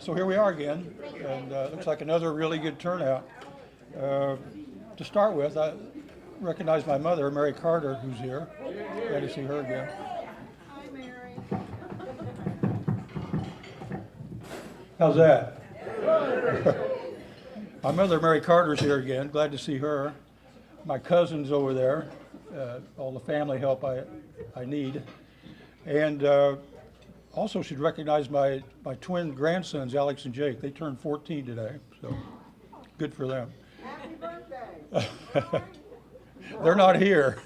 So here we are again, and looks like another really good turnout. To start with, I recognize my mother, Mary Carter, who's here. Glad to see her again. Hi, Mary. How's that? My mother, Mary Carter's here again. Glad to see her. My cousin's over there. All the family help I need. And also should recognize my twin grandsons, Alex and Jake. They turned 14 today, so good for them. Happy birthday. They're not here.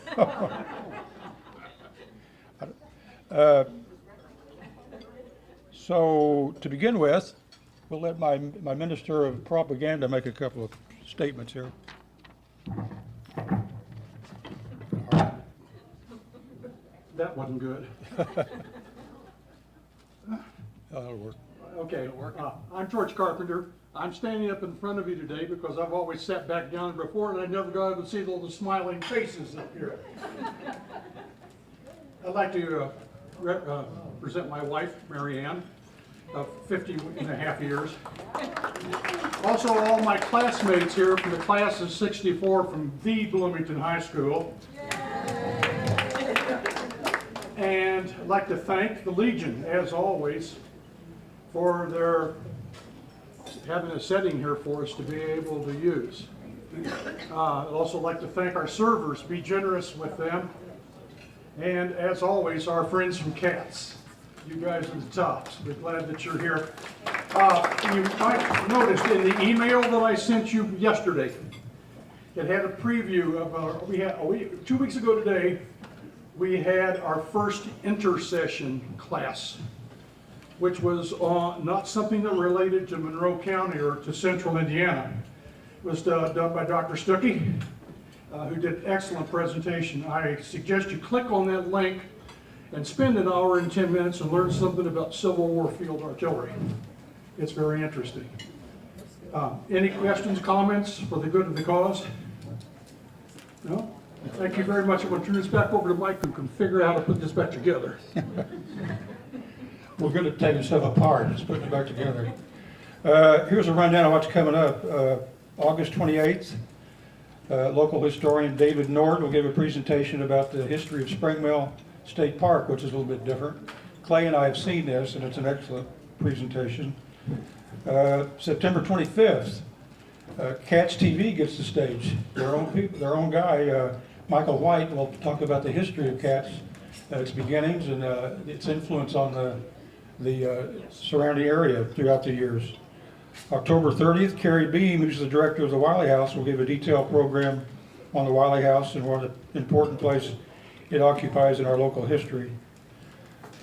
So to begin with, we'll let my Minister of Propaganda make a couple of statements here. That wasn't good. That'll work. Okay, I'm George Carpenter. I'm standing up in front of you today because I've always sat back down before and I never got to see all the smiling faces up here. I'd like to present my wife, Mary Ann, of 50 and a half years. Also, all my classmates here from the class of 64 from the Bloomington High School. And I'd like to thank the Legion, as always, for their having a setting here for us to be able to use. I'd also like to thank our servers, be generous with them. And as always, our friends from CATS. You guys are the tops. We're glad that you're here. You might notice in the email that I sent you yesterday, it had a preview of 2 weeks ago today, we had our first intercession class, which was not something that related to Monroe County or to central Indiana. It was done by Dr. Stuckey, who did an excellent presentation. I suggest you click on that link and spend an hour and 10 minutes and learn something about Civil War field artillery. It's very interesting. Any questions, comments for the good of the cause? No? Thank you very much. I'm going to turn this back over to Mike, who can figure out how to put this back together. We're good at taking stuff apart, just putting it back together. Here's a rundown of what's coming up. August 28th, local historian David Nord will give a presentation about the history of Spring Mill State Park, which is a little bit different. Clay and I have seen this, and it's an excellent presentation. September 25th, CATS TV gets the stage. Their own guy, Michael White, will talk about the history of CATS, its beginnings, and its influence on the surrounding area throughout the years. October 30th, Carrie Beam, who's the director of the Wiley House, will give a detailed program on the Wiley House and what an important place it occupies in our local history.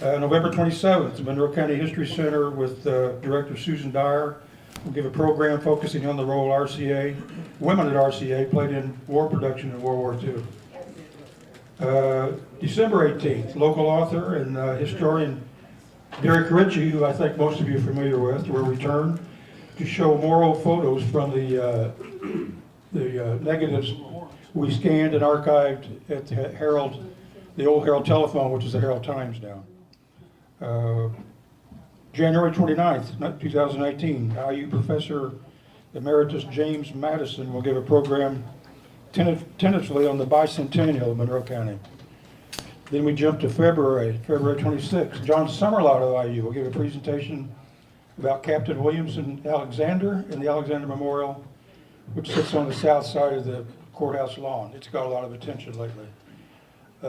November 27th, the Monroe County History Center with Director Susan Dyer will give a program focusing on the role RCA, women at RCA, played in war production in World War II. December 18th, local author and historian Derek Ritchie, who I think most of you are familiar with, will return to show Monroe photos from the negatives we scanned and archived at the Herald, the old Herald Telephone, which is the Herald Times now. January 29th, 2019, IU Professor Emeritus James Madison will give a program tentatively on the bicentennial of Monroe County. Then we jump to February 26th. John Summerlot of IU will give a presentation about Captain Williamson Alexander and the Alexander Memorial, which sits on the south side of the courthouse lawn. It's got a lot of attention lately.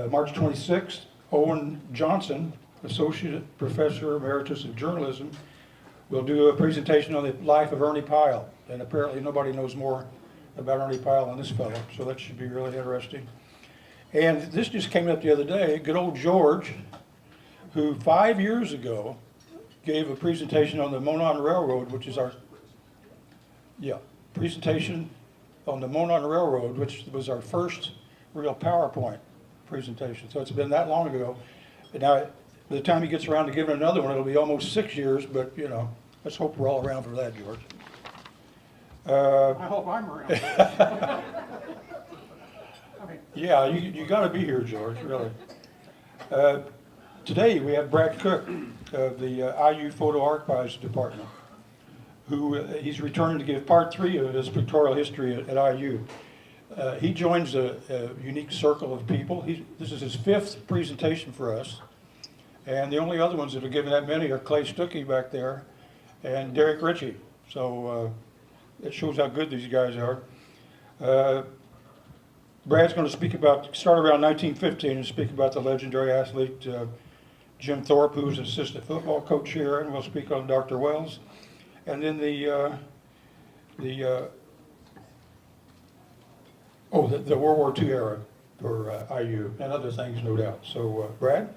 March 26th, Owen Johnson, Associate Professor Emeritus of Journalism, will do a presentation on the life of Ernie Pyle. And apparently nobody knows more about Ernie Pyle than this fellow, so that should be really interesting. And this just came up the other day. Good old George, who 5 years ago gave a presentation on the Monon Railroad, which is our, presentation on the Monon Railroad, which was our first real PowerPoint presentation. So it's been that long ago. And now, by the time he gets around to giving another one, it'll be almost 6 years, but you know, let's hope we're all around for that, George. I hope I'm around. Yeah, you got to be here, George, really. Today we have Brad Cook of the IU Photo Archives Department. who he's returning to give part 3 of his pictorial history at IU. He joins a unique circle of people. This is his 5th presentation for us, and the only other ones that are given that many are Clay Stuckey back there and Derek Ritchie. So it shows how good these guys are. Brad's going to start around 1915 and speak about the legendary athlete Jim Thorpe, who was assistant football coach here, and we'll speak on Dr. Wells. And then the World War II era for IU and other things, no doubt. So, Brad?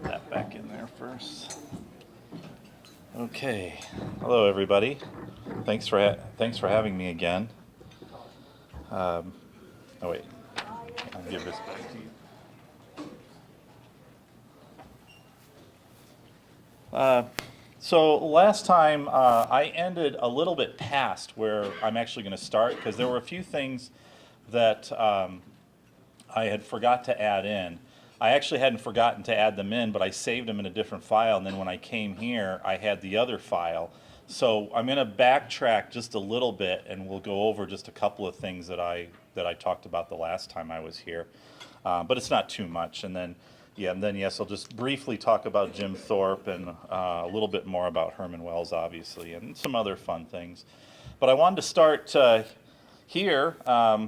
That back in there first. Okay. Hello, everybody. Thanks for having me again. Oh wait, I'll give this back to you. So last time I ended a little bit past where I'm actually going to start, because there were a few things that I had forgot to add in. I actually hadn't forgotten to add them in, but I saved them in a different file, and then when I came here I had the other file. So I'm going to backtrack just a little bit, and we'll go over just a couple of things that I talked about the last time I was here, but it's not too much. And then, yes, I'll just briefly talk about Jim Thorpe and a little bit more about Herman Wells, obviously, and some other fun things. But I wanted to start here. I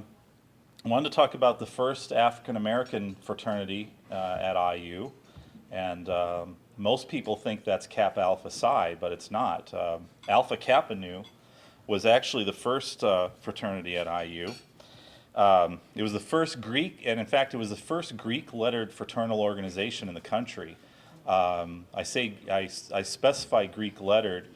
wanted to talk about the first African-American fraternity at IU, and most people think that's Kappa Alpha Psi, but it's not. Alpha Kappa Nu was actually the first fraternity at IU. It was the first Greek, and in fact, it was the first Greek-lettered fraternal organization in the country. I specify Greek-lettered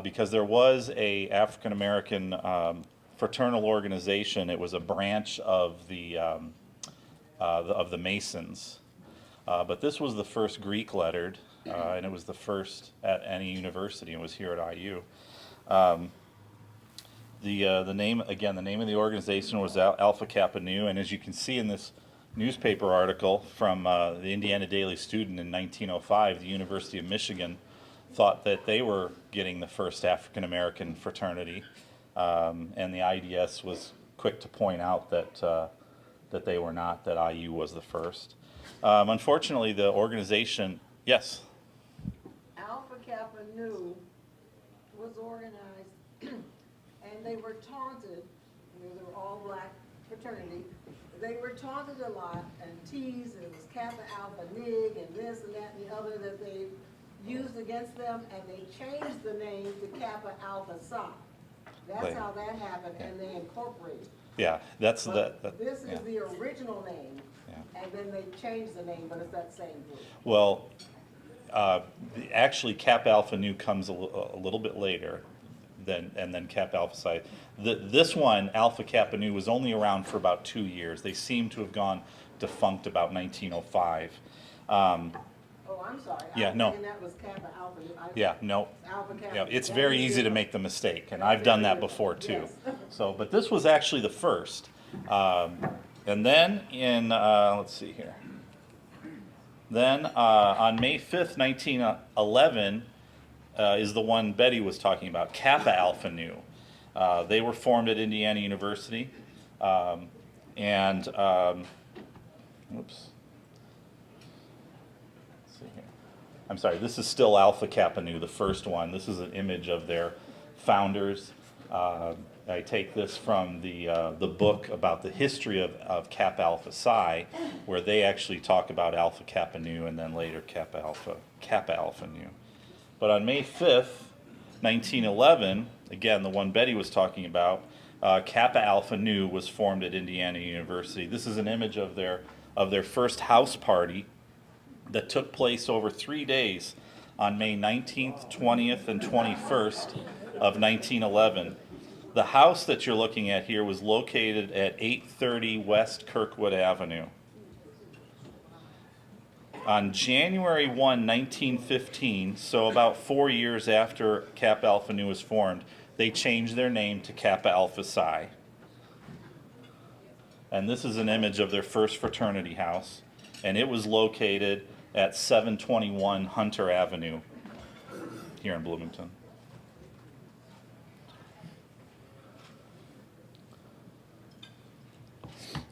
because there was a African-American fraternal organization. It was a branch of the Masons, but this was the first Greek-lettered, and it was the first at any university, and was here at IU. The name of the organization was Alpha Kappa Nu, and as you can see in this newspaper article from the Indiana Daily Student in 1905, the University of Michigan thought that they were getting the first African American fraternity, and the IDS was quick to point out that they were not, that IU was the first. Unfortunately, the organization, yes? Alpha Kappa Nu was organized, and they were taunted. They were all black fraternity. They were taunted a lot and teased, and it was Kappa Alpha Nig and this and that and the other that they used against them, and they changed the name to Kappa Alpha Psi. That's how that happened, and they incorporated. Yeah, that's This is the original name, and then they changed the name, but it's that same group. Well, actually, Kappa Alpha Nu comes a little bit later, and then Kappa Alpha Psi. This one, Alpha Kappa Nu, was only around for about 2 years. They seem to have gone defunct about 1905. Oh, I'm sorry. Yeah, no. And that was Kappa Alpha Nu. No. Alpha Kappa. Yeah, it's very easy to make the mistake, and I've done that before too. Yes. So, but this was actually the first. And then in, let's see here. Then on May 5th, 1911, is the one Betty was talking about, Kappa Alpha Nu. They were formed at Indiana University, and oops. Let's see here. I'm sorry, this is still Alpha Kappa Nu, the first one. This is an image of their founders. I take this from the book about the history of Kappa Alpha Psi, where they actually talk about Alpha Kappa Nu and then later Kappa Alpha Nu. But on May 5th, 1911, again, the one Betty was talking about, Kappa Alpha Nu was formed at Indiana University. This is an image of their first house party that took place over 3 days on May 19th, 20th, and 21st of 1911. The house that you're looking at here was located at 830 West Kirkwood Avenue. On January 1, 1915, so about 4 years after Kappa Alpha Nu was formed, they changed their name to Kappa Alpha Psi. And this is an image of their first fraternity house, and it was located at 721 Hunter Avenue here in Bloomington.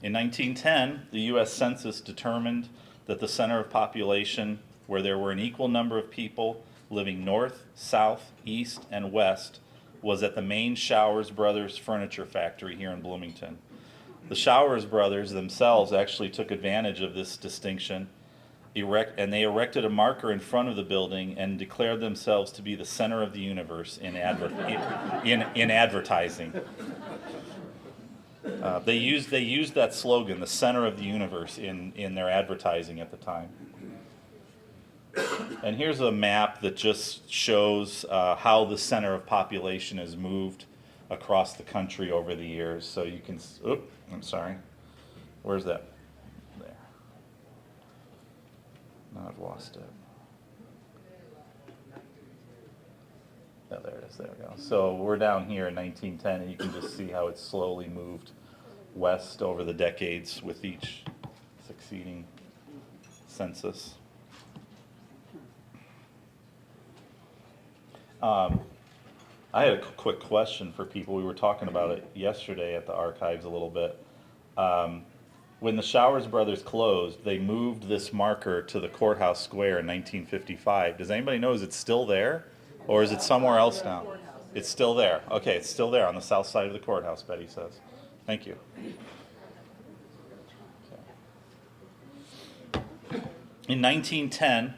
In 1910, the U.S. Census determined that the center of population, where there were an equal number of people living north, south, east, and west, was at the main Showers Brothers Furniture Factory here in Bloomington. The Showers Brothers themselves actually took advantage of this distinction, and they erected a marker in front of the building and declared themselves to be the center of the universe in advertising. They used that slogan, the center of the universe, in their advertising at the time. And here's a map that just shows how the center of population has moved across the country over the years. So you can, I'm sorry, where's that? There. Now I've lost it. Oh, there it is, there we go. So we're down here in 1910, and you can just see how it's slowly moved west over the decades with each succeeding census. I had a quick question for people. We were talking about it yesterday at the archives a little bit. When the Showers Brothers closed, they moved this marker to the courthouse square in 1955. Does anybody know, is it still there? Or is it somewhere else now? It's still there. Okay, it's still there on the south side of the courthouse, Betty says. Thank you. Okay. In 1910,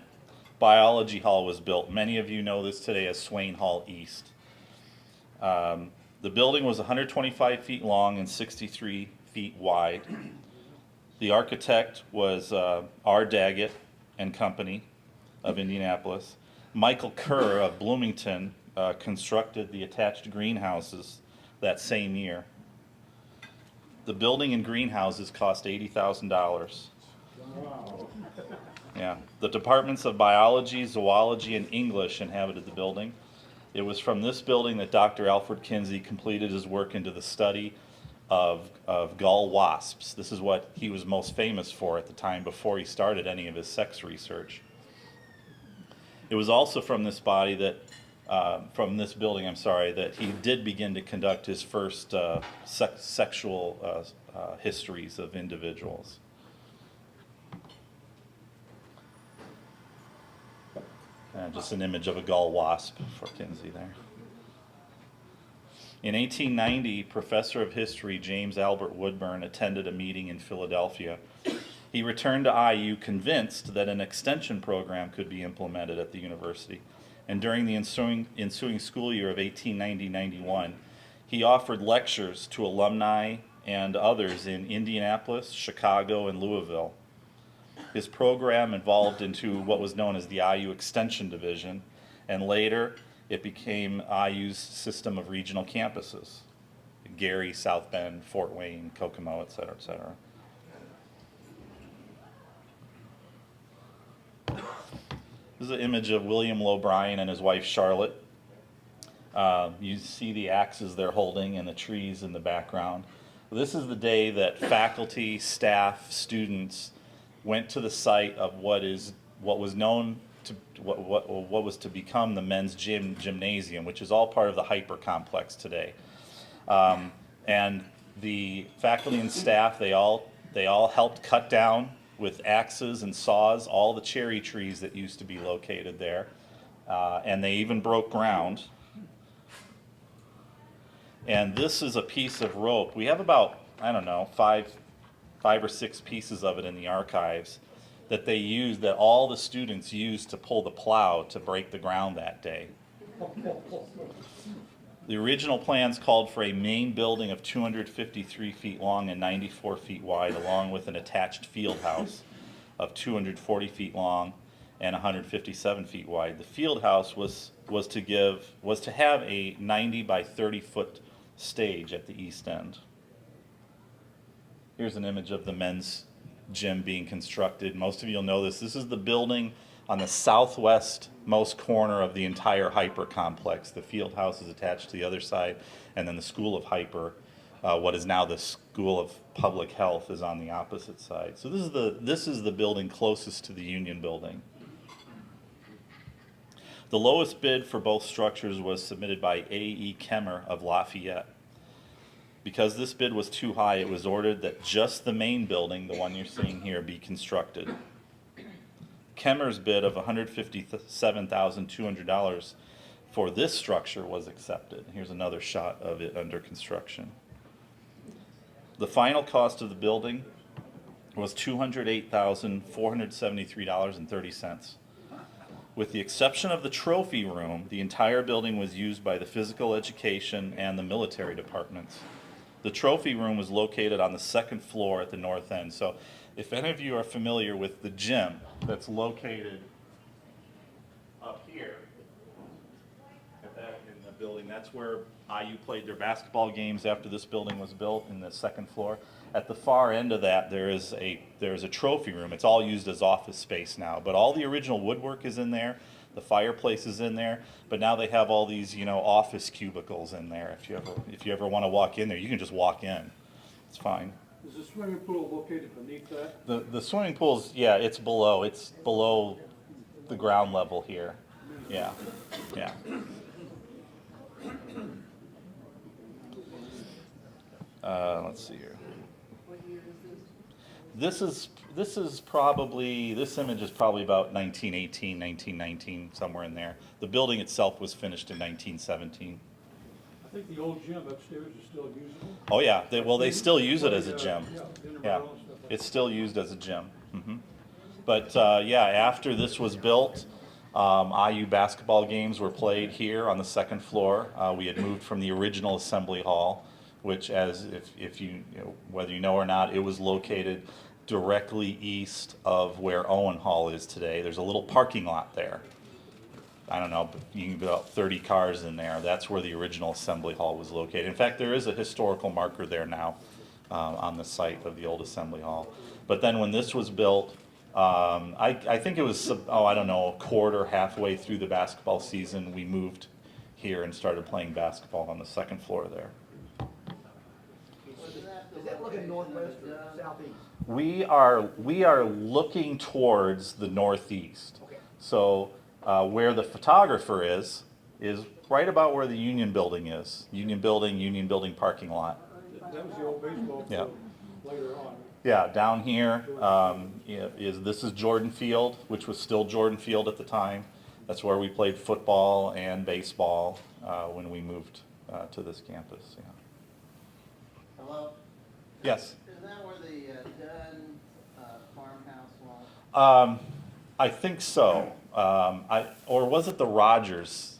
Biology Hall was built. Many of you know this today as Swain Hall East. The building was 125 feet long and 63 feet wide. The architect was R. Daggett and Company of Indianapolis. Michael Kerr of Bloomington constructed the attached greenhouses that same year. The building and greenhouses cost $80,000. Wow. Yeah. The departments of biology, zoology, and English inhabited the building. It was from this building that Dr. Alfred Kinsey completed his work into the study of gull wasps. This is what he was most famous for at the time before he started any of his sex research. It was also from this body that, from this building, that he did begin to conduct his first sexual histories of individuals. Just an image of a gull wasp for Kinsey there. In 1890, Professor of History James Albert Woodburn attended a meeting in Philadelphia. He returned to IU convinced that an extension program could be implemented at the university. And during the ensuing school year of 1890-91, he offered lectures to alumni and others in Indianapolis, Chicago, and Louisville. His program evolved into what was known as the IU Extension Division, and later it became IU's system of regional campuses: Gary, South Bend, Fort Wayne, Kokomo, et cetera, et cetera. This is an image of William Lowe Bryan and his wife Charlotte. You see the axes they're holding and the trees in the background. This is the day that faculty, staff, students went to the site of what was known to what was to become the men's gymnasium, which is all part of the Hyper complex today. And the faculty and staff, they all helped cut down with axes and saws all the cherry trees that used to be located there, and they even broke ground. And this is a piece of rope. We have about, I don't know, five or six pieces of it in the archives that they used, that all the students used to pull the plow to break the ground that day. The original plans called for a main building of 253 feet long and 94 feet wide, along with an attached field house of 240 feet long and 157 feet wide. The field house was to have a 90 by 30 foot stage at the east end. Here's an image of the men's gym being constructed. Most of you will know this. This is the building on the southwest-most corner of the entire Hyper complex. The field house is attached to the other side, and then the School of Hyper what is now the School of Public Health is on the opposite side. So this is the building closest to the Union Building. The lowest bid for both structures was submitted by A.E. Kemmer of Lafayette. Because this bid was too high, it was ordered that just the main building, the one you're seeing here, be constructed. Kemmer's bid of $157,200 for this structure was accepted. Here's another shot of it under construction. The final cost of the building was $208,473.30. With the exception of the trophy room, the entire building was used by the physical education and the military departments. The trophy room was located on the second floor at the north end. So if any of you are familiar with the gym that's located up here in the building, that's where IU played their basketball games after this building was built, in the second floor. At the far end of that, there's a trophy room. It's all used as office space now, but all the original woodwork is in there. The fireplace is in there, but now they have all these, office cubicles in there. If you ever want to walk in there, you can just walk in. It's fine. Is the swimming pool located beneath that? The swimming pool's, yeah, it's below the ground level here. Yeah. Let's see here. What year is this? This image is probably about 1918, 1919, somewhere in there. The building itself was finished in 1917. I think the old gym upstairs is still usable. Oh yeah, they still use it as a gym. Yeah, Yeah. it's still used as a gym. But after this was built, IU basketball games were played here on the second floor. We had moved from the original assembly hall, which, if you whether you know or not, it was located directly east of where Owen Hall is today. There's a little parking lot there. I don't know, but you can get about 30 cars in there. That's where the original assembly hall was located. In fact, there is a historical marker there now on the site of the old assembly hall. But then when this was built, I think it was, I don't know, halfway through the basketball season, we moved here and started playing basketball on the second floor there. Is that looking northwest or southeast? We are looking towards the northeast. Okay. So where the photographer is right about where the Union Building is. Union Building parking lot. That was the old baseball Yeah. field later on. Yeah, down here this is Jordan Field, which was still Jordan Field at the time. That's where we played football and baseball when we moved to this campus. Yeah. Hello? Yes. Is that where the Dunn farmhouse was? I think so. Or was it the Rogers?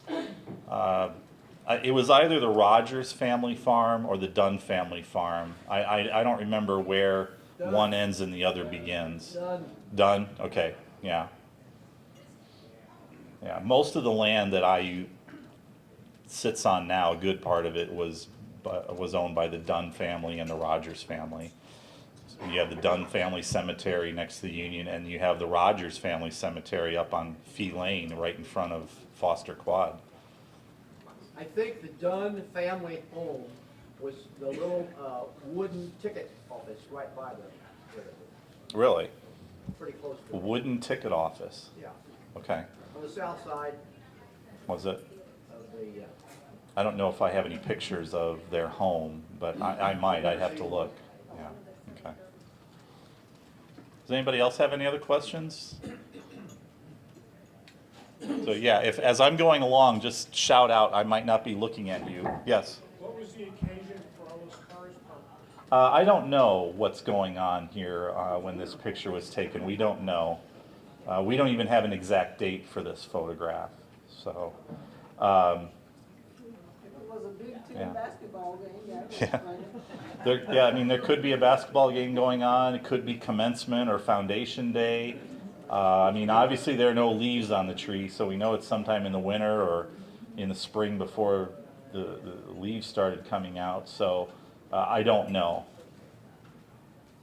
It was either the Rogers family farm or the Dunn family farm. I don't remember where one ends and the other begins. Dunn? Okay, yeah. Yeah, most of the land that IU sits on now, a good part of it was owned by the Dunn family and the Rogers family. So you have the Dunn family cemetery next to the Union, and you have the Rogers family cemetery up on Fee Lane, right in front of Foster Quad. I think the Dunn family home was the little wooden ticket office right by the, Really? pretty close to it. Wooden ticket office. Yeah, Okay. on the south side Was it? of the, I don't know if I have any pictures of their home, but I might. I'd have to look. Yeah. Okay. Does anybody else have any other questions? So yeah, as I'm going along, just shout out. I might not be looking at you. Yes. What was the occasion for all those cars parked? I don't know what's going on here when this picture was taken. We don't know. We don't even have an exact date for this photograph. So. If it was a big team Yeah. basketball game, yeah. I mean, there could be a basketball game going on. It could be commencement or foundation day. I mean, obviously there are no leaves on the tree, so we know it's sometime in the winter or in the spring before the leaves started coming out. So I don't know.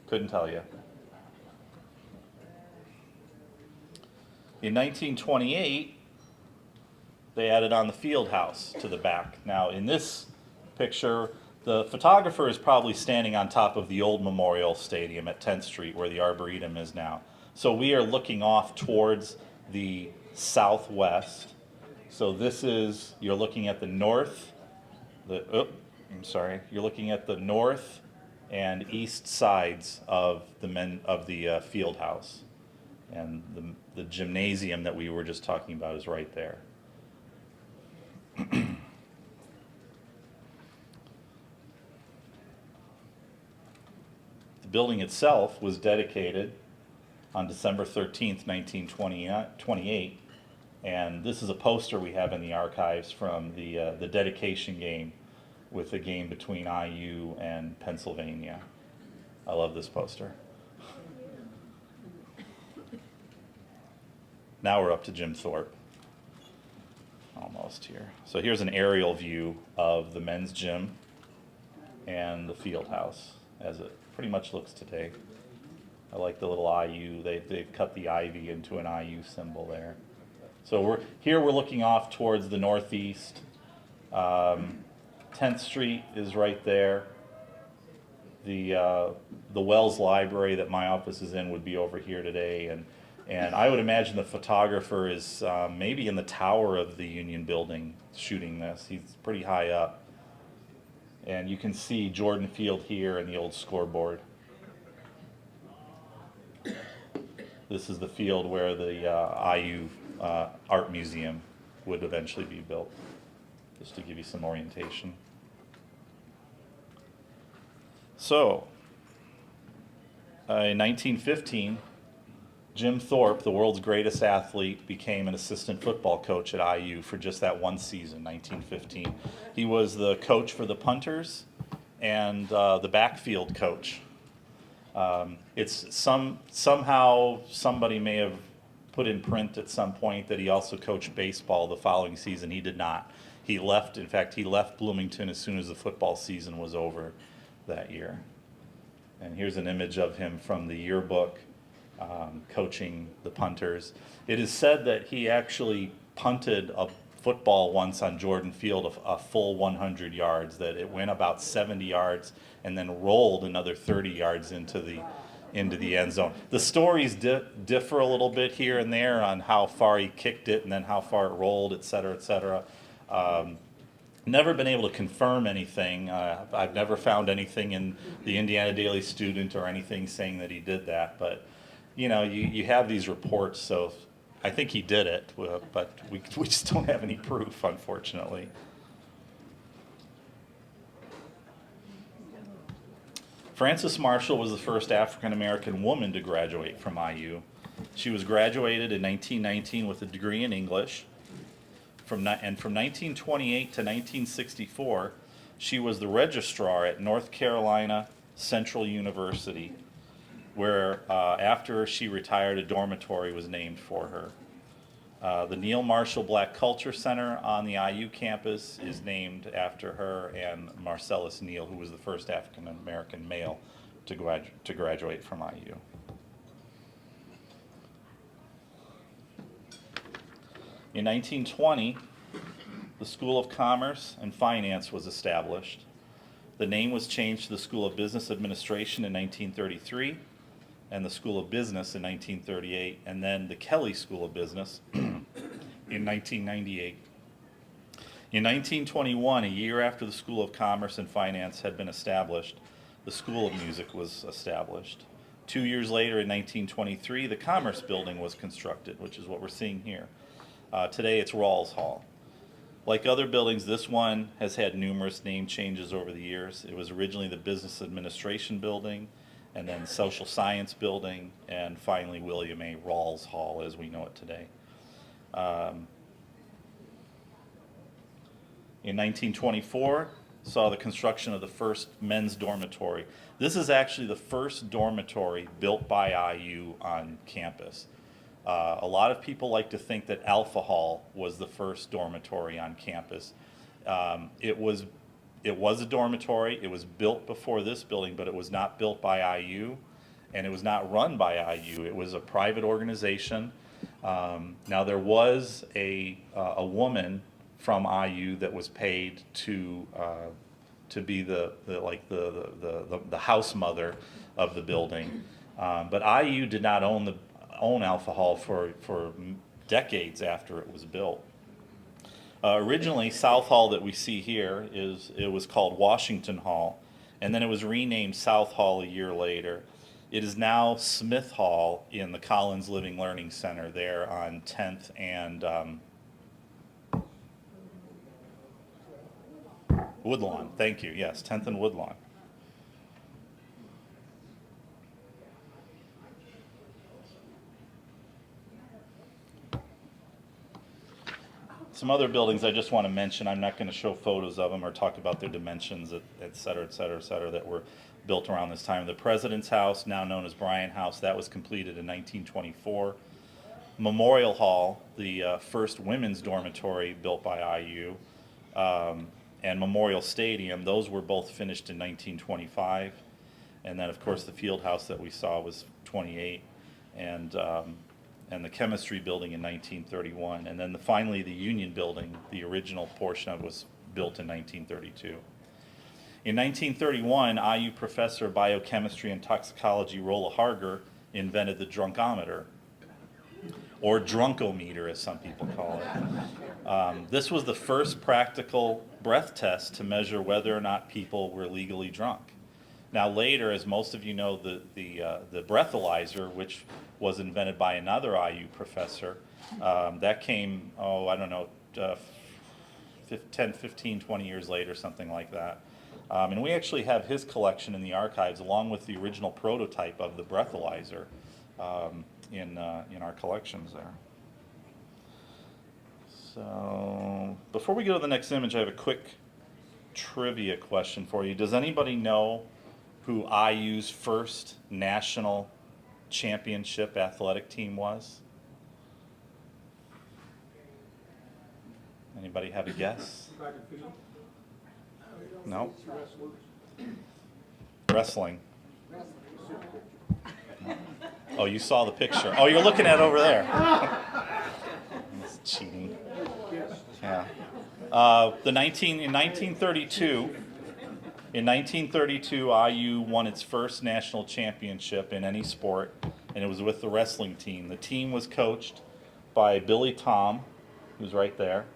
Couldn't tell you. In 1928, they added on the field house to the back. Now, in this picture, The photographer is probably standing on top of the old Memorial Stadium at 10th Street where the Arboretum is now. So we are looking off towards the southwest. So this is, you're looking at the north, you're looking at the north and east sides of the field house. And the gymnasium that we were just talking about is right there. The building itself was dedicated on December 13th, 1928, and this is a poster we have in the archives from the dedication game with the game between IU and Pennsylvania. I love this poster. Now we're up to Jim Thorpe. Almost here. So here's an aerial view of the men's gym and the field house as it pretty much looks today. I like the little IU. They've cut the ivy into an IU symbol there. So we're looking off towards the northeast. 10th Street is right there. The Wells Library that my office is in would be over here today, and I would imagine the photographer is maybe in the tower of the Union Building shooting this. He's pretty high up. And you can see Jordan Field here and the old scoreboard. This is the field where the IU Art Museum would eventually be built, just to give you some orientation. So, in 1915, Jim Thorpe, the world's greatest athlete, became an assistant football coach at IU for just that one season, 1915. He was the coach for the punters and the backfield coach. Somehow somebody may have put in print at some point that he also coached baseball the following season. He did not. He left Bloomington as soon as the football season was over that year. And here's an image of him from the yearbook. Coaching the punters. It is said that he actually punted a football once on Jordan Field a full 100 yards, that it went about 70 yards and then rolled another 30 yards into the end zone. The stories differ a little bit here and there on how far he kicked it and then how far it rolled, et cetera, et cetera. Never been able to confirm anything. I've never found anything in the Indiana Daily Student or anything saying that he did that, but you know, you have these reports, so I think he did it, but we just don't have any proof, unfortunately. Frances Marshall was the first African-American woman to graduate from IU. She was graduated in 1919 with a degree in English. From 1928 to 1964, she was the registrar at North Carolina Central University, where after she retired, a dormitory was named for her. The Neil Marshall Black Culture Center on the IU campus is named after her and Marcellus Neal, who was the first African-American male to graduate from IU. In 1920, the School of Commerce and Finance was established. The name was changed to the School of Business Administration in 1933, and the School of Business in 1938, and then the Kelley School of Business in 1998. In 1921, a year after the School of Commerce and Finance had been established, the School of Music was established. 2 years later, in 1923, the Commerce Building was constructed, which is what we're seeing here. Today, it's Rawls Hall. Like other buildings, this one has had numerous name changes over the years. It was originally the Business Administration Building, and then Social Science Building, and finally William A. Rawls Hall as we know it today. In 1924, saw the construction of the first men's dormitory. This is actually the first dormitory built by IU on campus. A lot of people like to think that Alpha Hall was the first dormitory on campus. It was a dormitory. It was built before this building, but it was not built by IU, and it was not run by IU. It was a private organization. Now there was a woman from IU that was paid to to be the house mother of the building. But IU did not own Alpha Hall for decades after it was built. Originally, South Hall that we see here it was called Washington Hall, and then it was renamed South Hall a year later. It is now Smith Hall in the Collins Living Learning Center there on 10th and Woodlawn. Thank you. Yes, 10th and Woodlawn. Some other buildings I just want to mention. I'm not going to show photos of them or talk about their dimensions, et cetera, et cetera, et cetera, that were built around this time. The President's House, now known as Bryant House, that was completed in 1924. Memorial Hall, the first women's dormitory built by IU, and Memorial Stadium, those were both finished in 1925. And then, of course, the field house that we saw was 28. And the chemistry building in 1931. And then finally the Union building, the original portion of it was built in 1932. In 1931, IU professor of biochemistry and toxicology Rolla Harger invented the Drunk Ometer, or Drunk Ometer as some people call it. This was the first practical breath test to measure whether or not people were legally drunk. Now later, as most of you know, the breathalyzer, which was invented by another IU professor, that came, 10, 15, 20 years later, something like that. And we actually have his collection in the archives along with the original prototype of the breathalyzer in our collections there. So before we go to the next image, I have a quick trivia question for you. Does anybody know who IU's first national championship athletic team was? Anybody have a guess? No? Wrestling. Oh, you saw the picture. Oh, you're looking at it over there. That's cheating. Yeah. In 1932, IU won its first national championship in any sport, and it was with the wrestling team. The team was coached by Billy Tom, who's right there.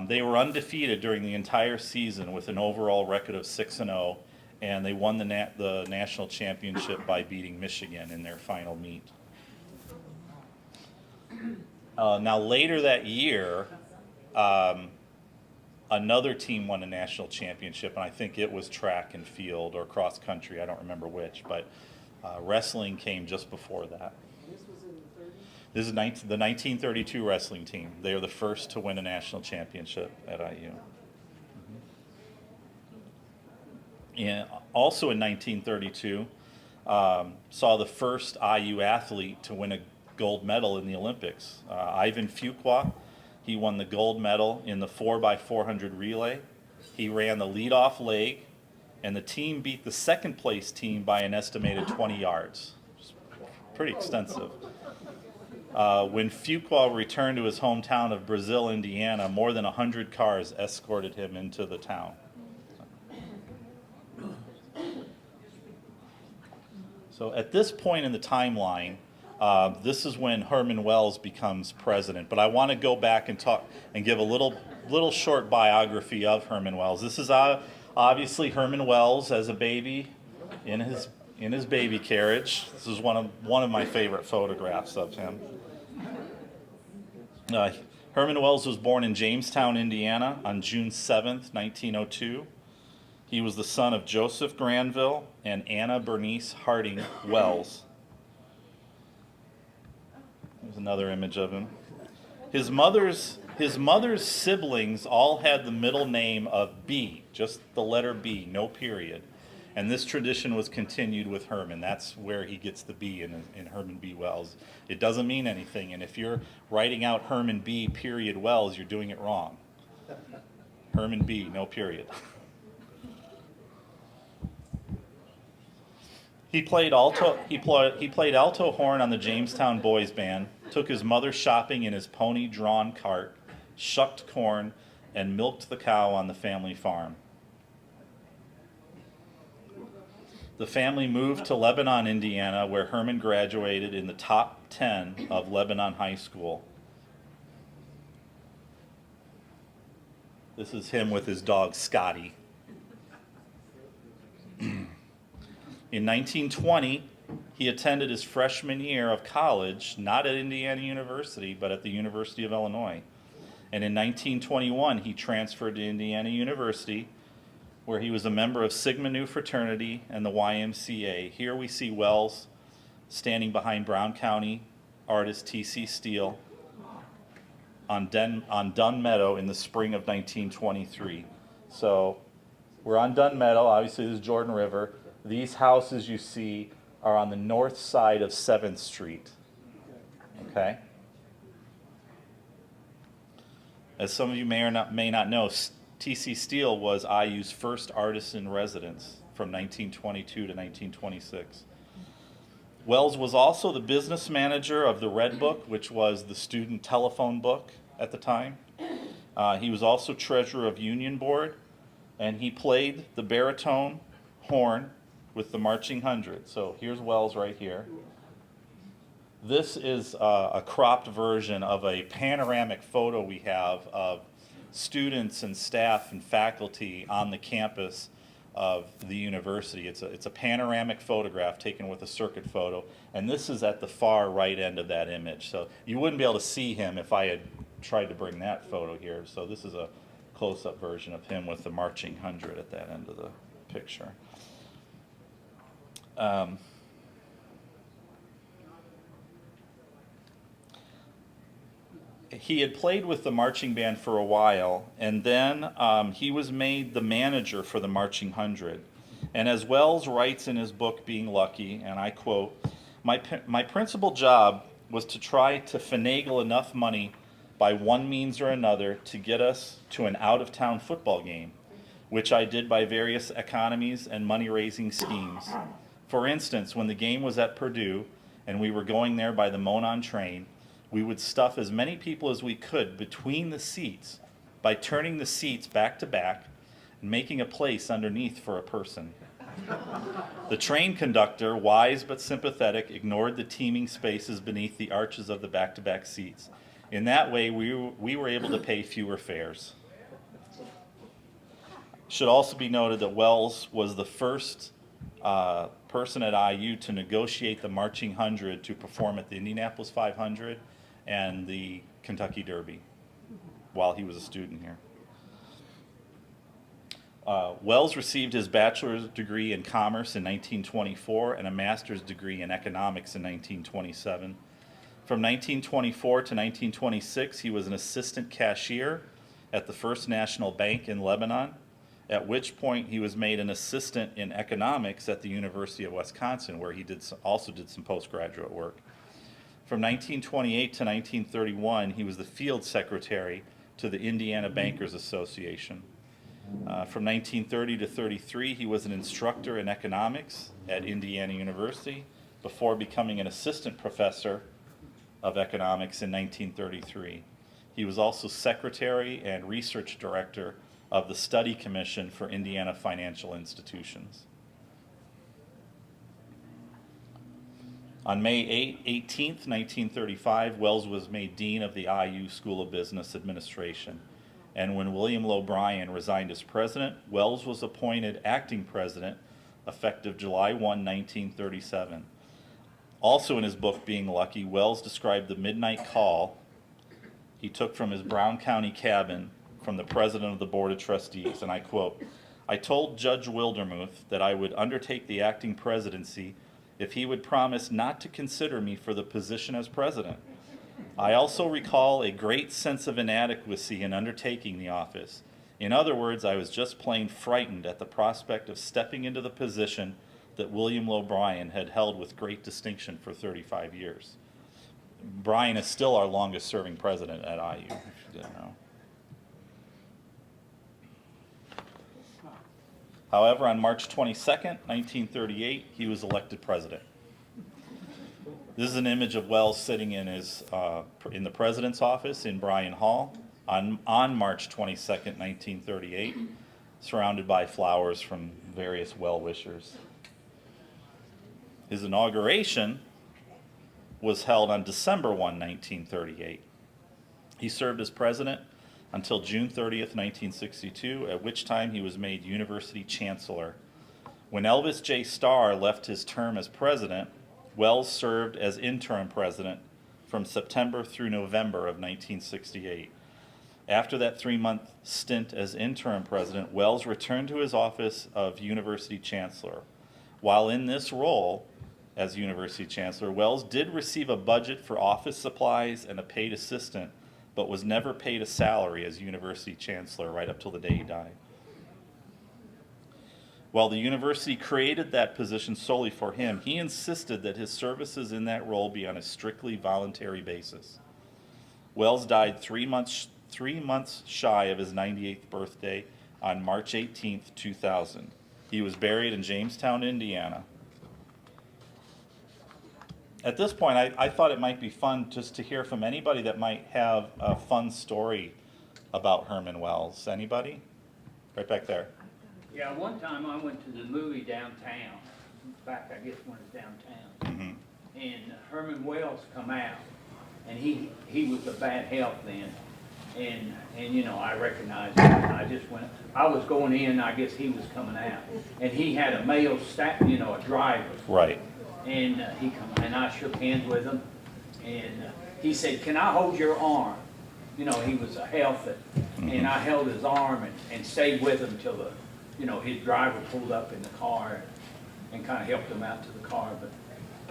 They were undefeated during the entire season with an overall record of 6-0, and they won the national championship by beating Michigan in their final meet. Now later that year, another team won a national championship, and I think it was track and field or cross country. I don't remember which, but wrestling came just before that. This was in the 30s? This is the 1932 wrestling team. They are the first to win a national championship at IU. And also in 1932, saw the first IU athlete to win a gold medal in the Olympics. Ivan Fuqua, he won the gold medal in the 4x400 relay. He ran the leadoff leg, and the team beat the second place team by an estimated 20 yards. Pretty extensive. When Fuqua returned to his hometown of Brazil, Indiana, more than 100 cars escorted him into the town. So at this point in the timeline, this is when Herman Wells becomes president. But I want to go back and talk and give a little short biography of Herman Wells. This is obviously Herman Wells as a baby in his baby carriage. This is one of my favorite photographs of him. Herman Wells was born in Jamestown, Indiana on June 7th, 1902. He was the son of Joseph Granville and Anna Bernice Harding Wells. There's another image of him. His mother's siblings all had the middle name of B, just the letter B, no period. And this tradition was continued with Herman. That's where he gets the B in Herman B Wells. It doesn't mean anything, and if you're writing out Herman B period Wells, you're doing it wrong. Herman B, no period. He played alto horn on the Jamestown Boys Band, took his mother shopping in his pony-drawn cart, shucked corn, and milked the cow on the family farm. The family moved to Lebanon, Indiana, where Herman graduated in the top 10 of Lebanon High School. This is him with his dog, Scotty. In 1920, he attended his freshman year of college, not at Indiana University, but at the University of Illinois. And in 1921, he transferred to Indiana University, where he was a member of Sigma Nu Fraternity and the YMCA. Here we see Wells standing behind Brown County artist T.C. Steele on Dunn Meadow in the spring of 1923. So we're on Dunn Meadow. Obviously, this is Jordan River. These houses you see are on the north side of 7th Street. Okay? As some of you may not know, T.C. Steele was IU's first artist in residence from 1922 to 1926. Wells was also the business manager of the Red Book, which was the student telephone book at the time. He was also treasurer of Union Board, and he played the baritone horn with the Marching Hundred. So here's Wells right here. This is a cropped version of a panoramic photo we have of students and staff and faculty on the campus of the university. It's a panoramic photograph taken with a circuit photo, and this is at the far right end of that image. So you wouldn't be able to see him if I had tried to bring that photo here. So this is a close-up version of him with the Marching Hundred at that end of the picture. He had played with the marching band for a while, and then he was made the manager for the Marching Hundred. And as Wells writes in his book, Being Lucky, and I quote, my principal job was to try to finagle enough money by one means or another to get us to an out-of-town football game, which I did by various economies and money-raising schemes. For instance, when the game was at Purdue and we were going there by the Monon train, we would stuff as many people as we could between the seats by turning the seats back to back and making a place underneath for a person. The train conductor, wise but sympathetic, ignored the teeming spaces beneath the arches of the back-to-back seats. In that way, we were able to pay fewer fares. Should also be noted that Wells was the first person at IU to negotiate the Marching Hundred to perform at the Indianapolis 500 and the Kentucky Derby while he was a student here. Wells received his bachelor's degree in commerce in 1924 and a master's degree in economics in 1927. From 1924 to 1926, he was an assistant cashier at the First National Bank in Lebanon, at which point he was made an assistant in economics at the University of Wisconsin, where he also did some postgraduate work. From 1928 to 1931, he was the field secretary to the Indiana Bankers Association. From 1930 to 33, he was an instructor in economics at Indiana University before becoming an assistant professor of economics in 1933. He was also secretary and research director of the Study Commission for Indiana Financial Institutions. On May 18, 1935, Wells was made dean of the IU School of Business Administration. And when William Lowe Bryan resigned as president, Wells was appointed acting president effective July 1, 1937. Also in his book, Being Lucky, Wells described the midnight call he took from his Brown County cabin from the president of the Board of Trustees, and I quote, "I told Judge Wildermuth that I would undertake the acting presidency if he would promise not to consider me for the position as president. I also recall a great sense of inadequacy in undertaking the office. In other words, I was just plain frightened at the prospect of stepping into the position that William Lowe Bryan had held with great distinction for 35 years. Bryan is still our longest serving president at IU, if you didn't know. However, on March 22nd, 1938, he was elected president. This is an image of Wells sitting in the president's office in Bryan Hall. on March 22nd, 1938, surrounded by flowers from various well-wishers. His inauguration was held on December 1, 1938. He served as president until June 30th, 1962, at which time he was made university chancellor. When Elvis J. Starr left his term as president, Wells served as interim president from September through November of 1968. After that 3-month stint as interim president, Wells returned to his office of university chancellor. While in this role as university chancellor, Wells did receive a budget for office supplies and a paid assistant, but was never paid a salary as university chancellor right up till the day he died. While the university created that position solely for him, he insisted that his services in that role be on a strictly voluntary basis. Wells died 3 months shy of his 98th birthday on March 18th, 2000. He was buried in Jamestown, Indiana. At this point, I thought it might be fun just to hear from anybody that might have a fun story about Herman Wells. Anybody? Right back there. Yeah, one time I went to the movie downtown. In fact, I guess when it's downtown. And Herman Wells come out, and he was a bad health then. And you know, I recognized him. I was going in, I guess he was coming out. And he had a male staff, you know, a driver. Right. And he come, and I shook hands with him, and he said, "Can I hold your arm?" You know, he was a healthy, and I held his arm and stayed with him till the, you know, his driver pulled up in the car and kind of helped him out to the car. But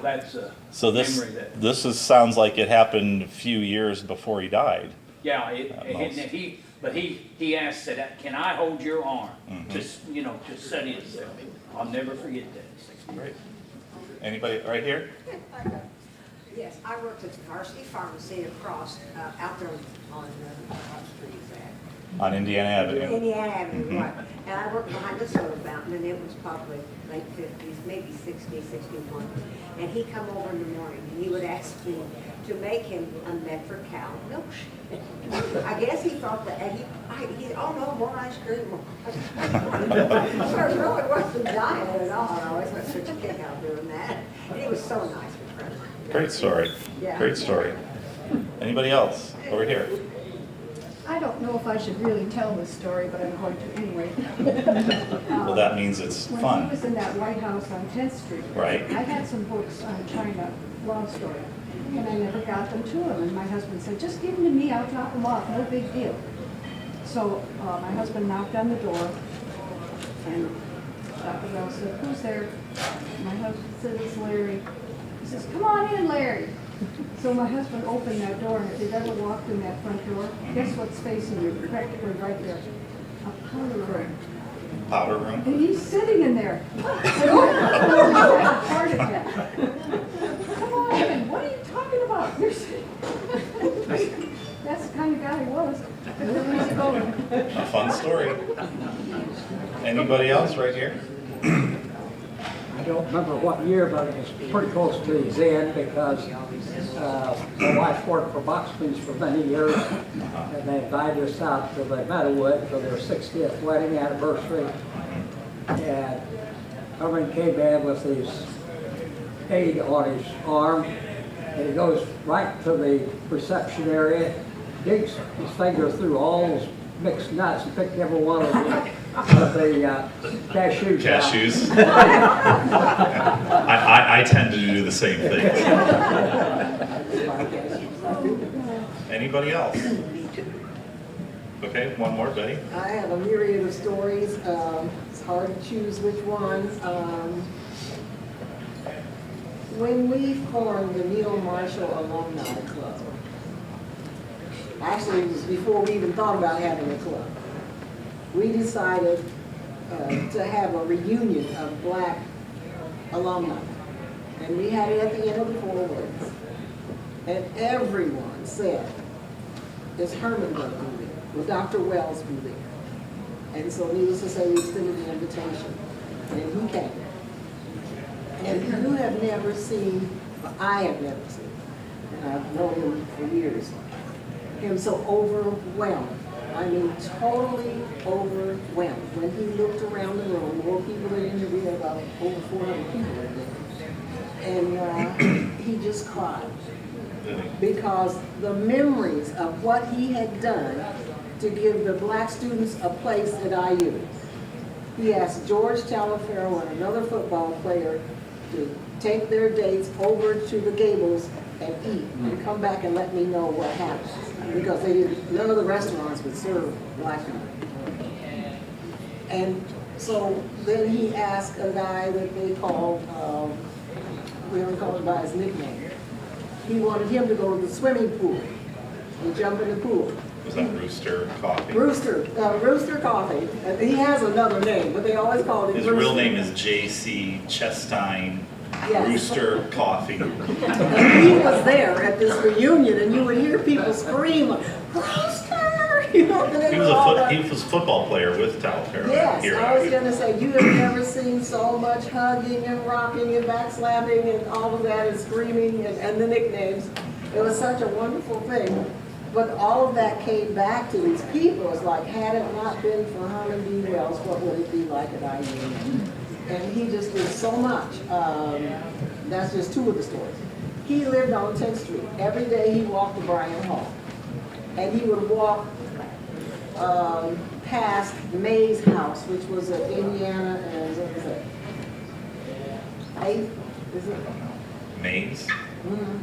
that's a So memory that. this sounds like it happened a few years before he died. Yeah, he asked that, "Can I hold your arm?" Just, you know, to steady himself. I'll never forget that. Great. Anybody right here? Yes, I worked at the Varsity Pharmacy across, out there on, what street is that? On Indiana Avenue. Indiana Avenue, right. And I worked behind the soda fountain, and it was probably late 50s, maybe 60, 61. And he come over in the morning, and he would ask me to make him a Metro-Cal milkshake. I guess he thought that, and oh no, more ice cream, more ice cream. So I really wasn't dying at all. I always got such a kick out doing that. And he was so nice and friendly. Great story. Yeah. Great story. Anybody else? Over here. I don't know if I should really tell this story, but I'm going to anyway. Well, that means it's When fun. he was in that White House on 10th Street, Right. I had some books on China law story, and I never got them to him. And my husband said, "Just give them to me, I'll drop them off, no big deal." So my husband knocked on the door, and Dr. Wells said, "Who's there?" My husband said, "It's Larry." He says, "Come on in, Larry." So my husband opened that door, and if you've ever walked in that front door, guess what's facing you, practically right there? A powder room. Powder room. And he's sitting in there. I said, "Oh, I had a heart attack." "Come on in, what are you talking about?" You're sitting. That's the kind of guy he was. Easy going. A fun story. Anybody else right here? I don't remember what year, but it was pretty close to his end because my wife worked for Boxman's for many years, and they invited us out to the Meadowwood for their 60th wedding anniversary. And Herman came in with his aid on his arm, and he goes right to the reception area, digs his finger through all those mixed nuts and picked every one of the cashews out. Cashews. I tend to do the same thing. Anybody else? Okay, one more, Betty. I have a myriad of stories. It's hard to choose which one. When we formed the Neil Marshall Alumni Club, actually it was before we even thought about having a club, we decided to have a reunion of black alumni. And we had it at the end of the 4 weeks. And everyone said, "Is Herman going to be there? Will Dr. Wells be there?" And so needless to say, we extended the invitation. And he came. And you have never seen, I have never seen, and I've known him for years, him so overwhelmed. I mean, totally overwhelmed. When he looked around the room, more people than interviewed, about over 400 people in there. And he just cried. Because the memories of what he had done to give the black students a place at IU. He asked George Talaferro and another football player to take their dates over to the Gables and eat and come back and let me know what happened. Because none of the restaurants would serve black people. And so then he asked a guy that they called, we don't call him by his nickname. He wanted him to go to the swimming pool and jump in the pool. Was that Rooster Coffee? Rooster Coffee. He has another name, but they always called him His Rooster. real name is J.C. Chestine. Yes. Rooster Coffee. And he was there at this reunion, and you would hear people scream, Rooster! You know, and He was a football player with Talaferro. Yes, here I at was IU. going to say, you have never seen so much hugging and rocking and backslapping and all of that and screaming and the nicknames. It was such a wonderful thing. But all of that came back to these people. It's like, had it not been for Herman B Wells, what would it be like at IU? And he just did so much. That's just two of the stories. He lived on 10th Street. Every day he walked to Bryant House. And he would walk past May's house, which was in Indiana, and what was it? 8th, is it? Maze? Mhm.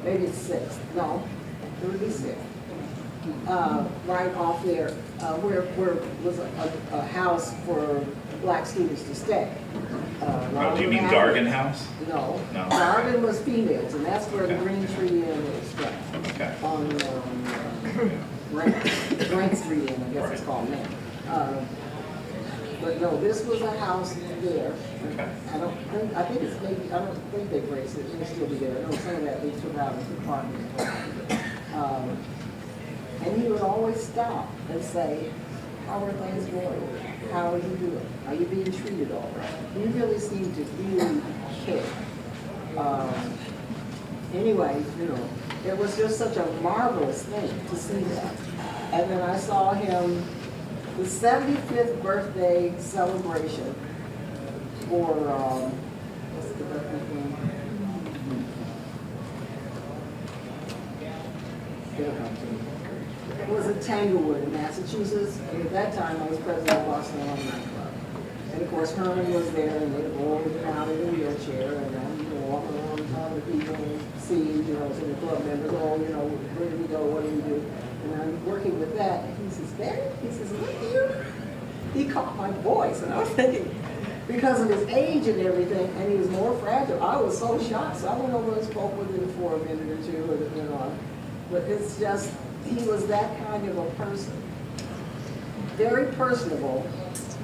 Maybe it's 6th. No, it would be 6th. Right off there, where was a house for black students to stay. Oh, do you mean Gargan House? No. No. Gargan was females, and that's where the Green Tree Inn is. Okay. On Grant Street Inn, I guess it's called now. But no, this was a house there. Okay. I think it's maybe, I don't think they braced it, it may still be there. I know some of that they took out of the apartment. And he would always stop and say, how are things going? How are you doing? Are you being treated all right? He really seemed to really care. Anyway, you know, it was just such a marvelous thing to see that. And then I saw him, the 75th birthday celebration for, what's the birthday name? It'll come to me. It was in Tanglewood, in Massachusetts, and at that time I was president of Boston Alumni Club. And of course Herman was there, and they'd roll him out in a wheelchair, and walk around talking to people and see, to the club members, oh, where do we go, what do we do? And I'm working with that, and he says, Betty, he says, look here. He caught my voice, and I was thinking, because of his age and everything, and he was more fragile, I was so shocked, so I went over and spoke with him for a minute or two, but it's just, he was that kind of a person. Very personable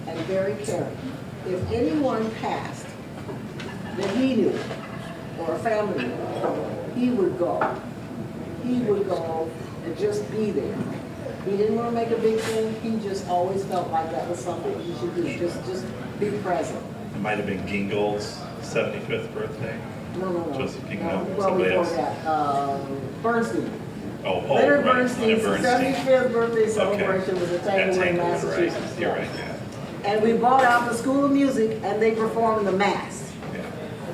and very caring. If anyone passed that he knew, or a family member, he would go. He would go and just be there. He didn't want to make a big thing, he just always felt like that was something he should do, just be present. It might have been Gingold's 75th birthday. No. Joseph Gingold, No, well, somebody before else. that, Bernstein. Right, Leonard Bernstein's Leonard 75th birthday Okay. celebration was at Tanglewood, Right. Massachusetts. You're right, yeah. And we bought out the School of Music and they performed the Mass. Yeah.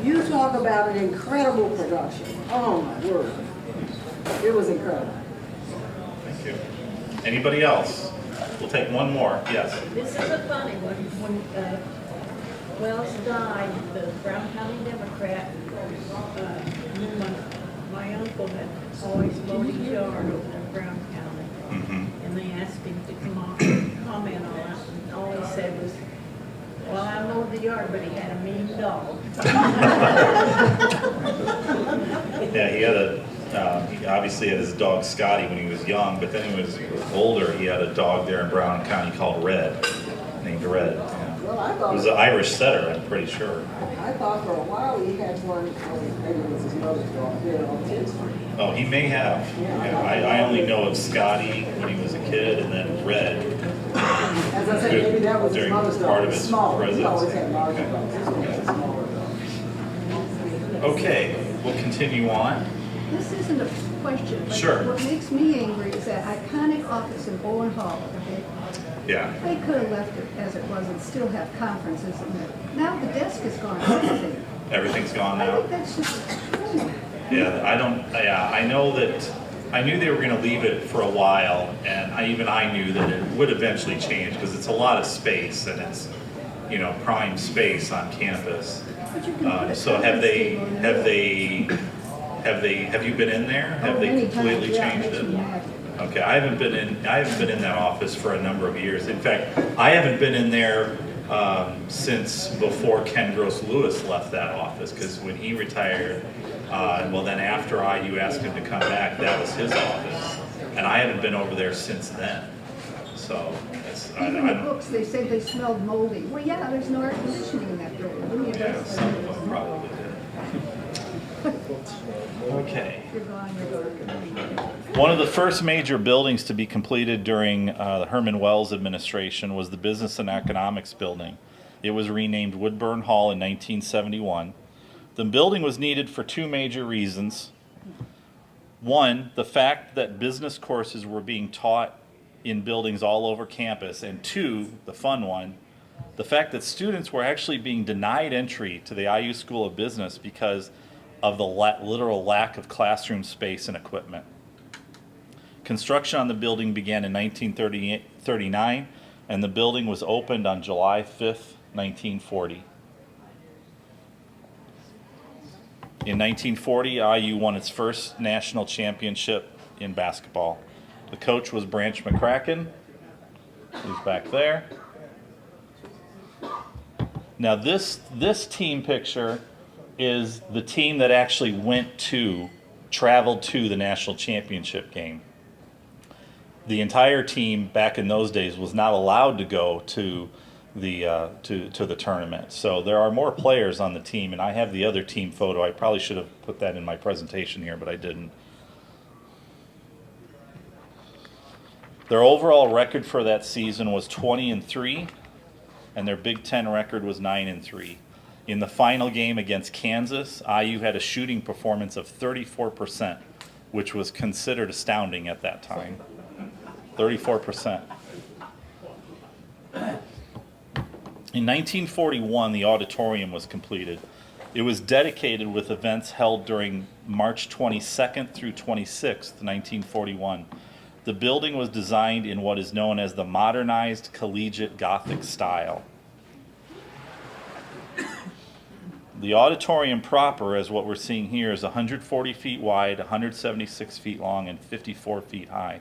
You talk about an incredible production. Oh my word. It was incredible. Thank you. Anybody else? We'll take one more. Yes. This is a funny one. When Wells died, the Brown County Democrat, my uncle had always mowed his yard over in Brown County. Mm-hmm. And they asked him to come off and comment on it. And all he said was, well, I mowed the yard, but he had a mean dog. Yeah, he obviously had his dog Scotty when he was young, but then when he was older, he had a dog there in Brown County called Red, named Red. Yeah. Well, I It thought, was an Irish setter, I'm pretty sure. I thought for a while he had one, maybe it was his mother's dog, on 10th Street. Oh, he may have. Yeah, I only know of Scotty when he was a kid, and then Red. As I said, maybe that was his During mother's dog. part of It was his small. He always presidency. had larger dogs. This one was a smaller dog. Okay, we'll continue on. this isn't a question, but Sure. what makes me angry is that iconic office in Bowen Hall, okay? Yeah. They could have left it as it was and still have conferences in there. Now the desk is gone, everything. Everything's gone I now. think that's just, Yeah, I know that, I knew they were gonna leave it for a while, and I knew that it would eventually change, because it's a lot of space, and it's, you know, prime space on campus. but you can put a So conference table in there. have you been in there? Oh, Have they many times, completely yeah, changed makes it? me mad. Okay, I haven't been in that office for a number of years. In fact, I haven't been in there since before Ken Gross Lewis left that office, because when he retired, well then after IU asked him to come back, that was his office. And I haven't been over there since then. So, I Even the don't, books, they said they smelled moldy. Well, yeah, there's no air conditioning in that building. Wouldn't you yeah, guys say some of there's them no- probably did. Okay. If you're gone, you're gone. One of the first major buildings to be completed during the Herman Wells administration was the Business and Economics Building. It was renamed Woodburn Hall in 1971. The building was needed for two major reasons. One, the fact that business courses were being taught in buildings all over campus, and two, the fun one, the fact that students were actually being denied entry to the IU School of Business because of the literal lack of classroom space and equipment. Construction on the building began in 1939, and the building was opened on July 5th, 1940. In 1940, IU won its first national championship in basketball. The coach was Branch McCracken, who's back there. Now this team picture is the team that actually traveled to the national championship game. The entire team back in those days was not allowed to go to the tournament. So there are more players on the team, and I have the other team photo. I probably should have put that in my presentation here, but I didn't. Their overall record for that season was 20-3, and their Big Ten record was 9-3. In the final game against Kansas, IU had a shooting performance of 34%, which was considered astounding at that time. 34%. In 1941, the Auditorium was completed. It was dedicated with events held during March 22nd through 26th, 1941. The building was designed in what is known as the modernized collegiate Gothic style. The auditorium proper, as what we're seeing here, is 140 feet wide, 176 feet long, and 54 feet high.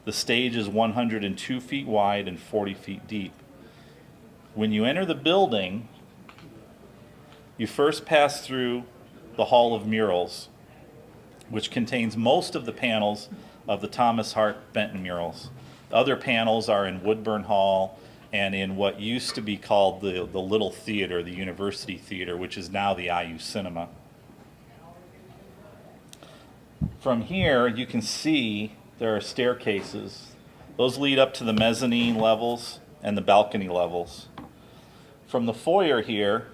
The stage is 102 feet wide and 40 feet deep. When you enter the building, you first pass through the Hall of Murals, which contains most of the panels of the Thomas Hart Benton murals. The other panels are in Woodburn Hall and in what used to be called the Little Theater, the University Theater, which is now the IU Cinema. From here, you can see there are staircases. Those lead up to the mezzanine levels and the balcony levels. From the foyer here,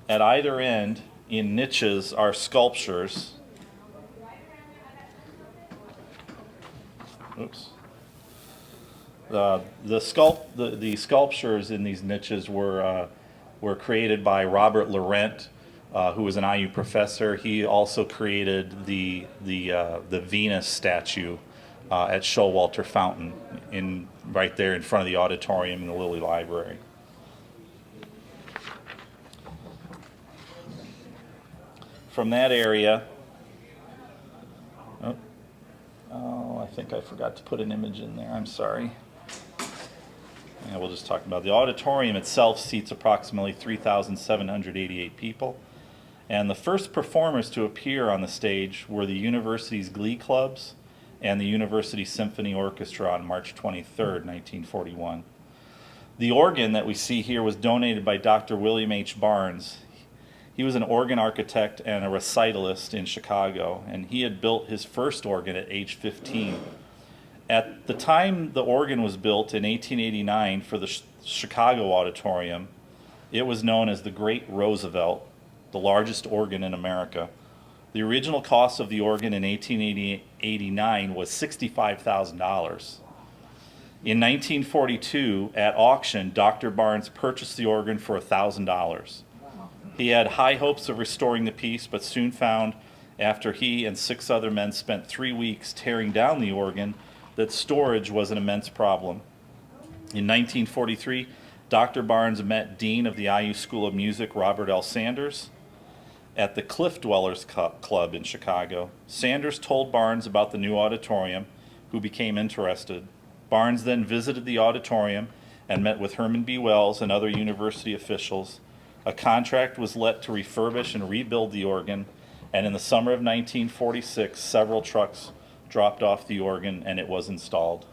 at either end, in niches, are sculptures. Oops. The sculptures in these niches were created by Robert Laurent, who was an IU professor. He also created the Venus statue at Showalter Fountain, right there in front of the auditorium in the Lilly Library. From that area, I think I forgot to put an image in there. I'm sorry. And we'll just talk about the auditorium itself. Seats approximately 3,788 people. And the first performers to appear on the stage were the university's glee clubs and the University Symphony Orchestra on March 23rd, 1941. The organ that we see here was donated by Dr. William H. Barnes. He was an organ architect and a recitalist in Chicago, and he had built his first organ at age 15. At the time the organ was built in 1889 for the Chicago Auditorium, it was known as the Great Roosevelt, the largest organ in America. The original cost of the organ in 1889 was $65,000. In 1942, at auction, Dr. Barnes purchased the organ for $1,000. He had high hopes of restoring the piece, but soon found, after he and 6 other men spent 3 weeks tearing down the organ, that storage was an immense problem. In 1943, Dr. Barnes met Dean of the IU School of Music, Robert L. Sanders, at the Cliff Dwellers Club in Chicago. Sanders told Barnes about the new auditorium, who became interested. Barnes then visited the auditorium and met with Herman B. Wells and other university officials. A contract was let to refurbish and rebuild the organ, and in the summer of 1946, several trucks dropped off the organ and it was installed.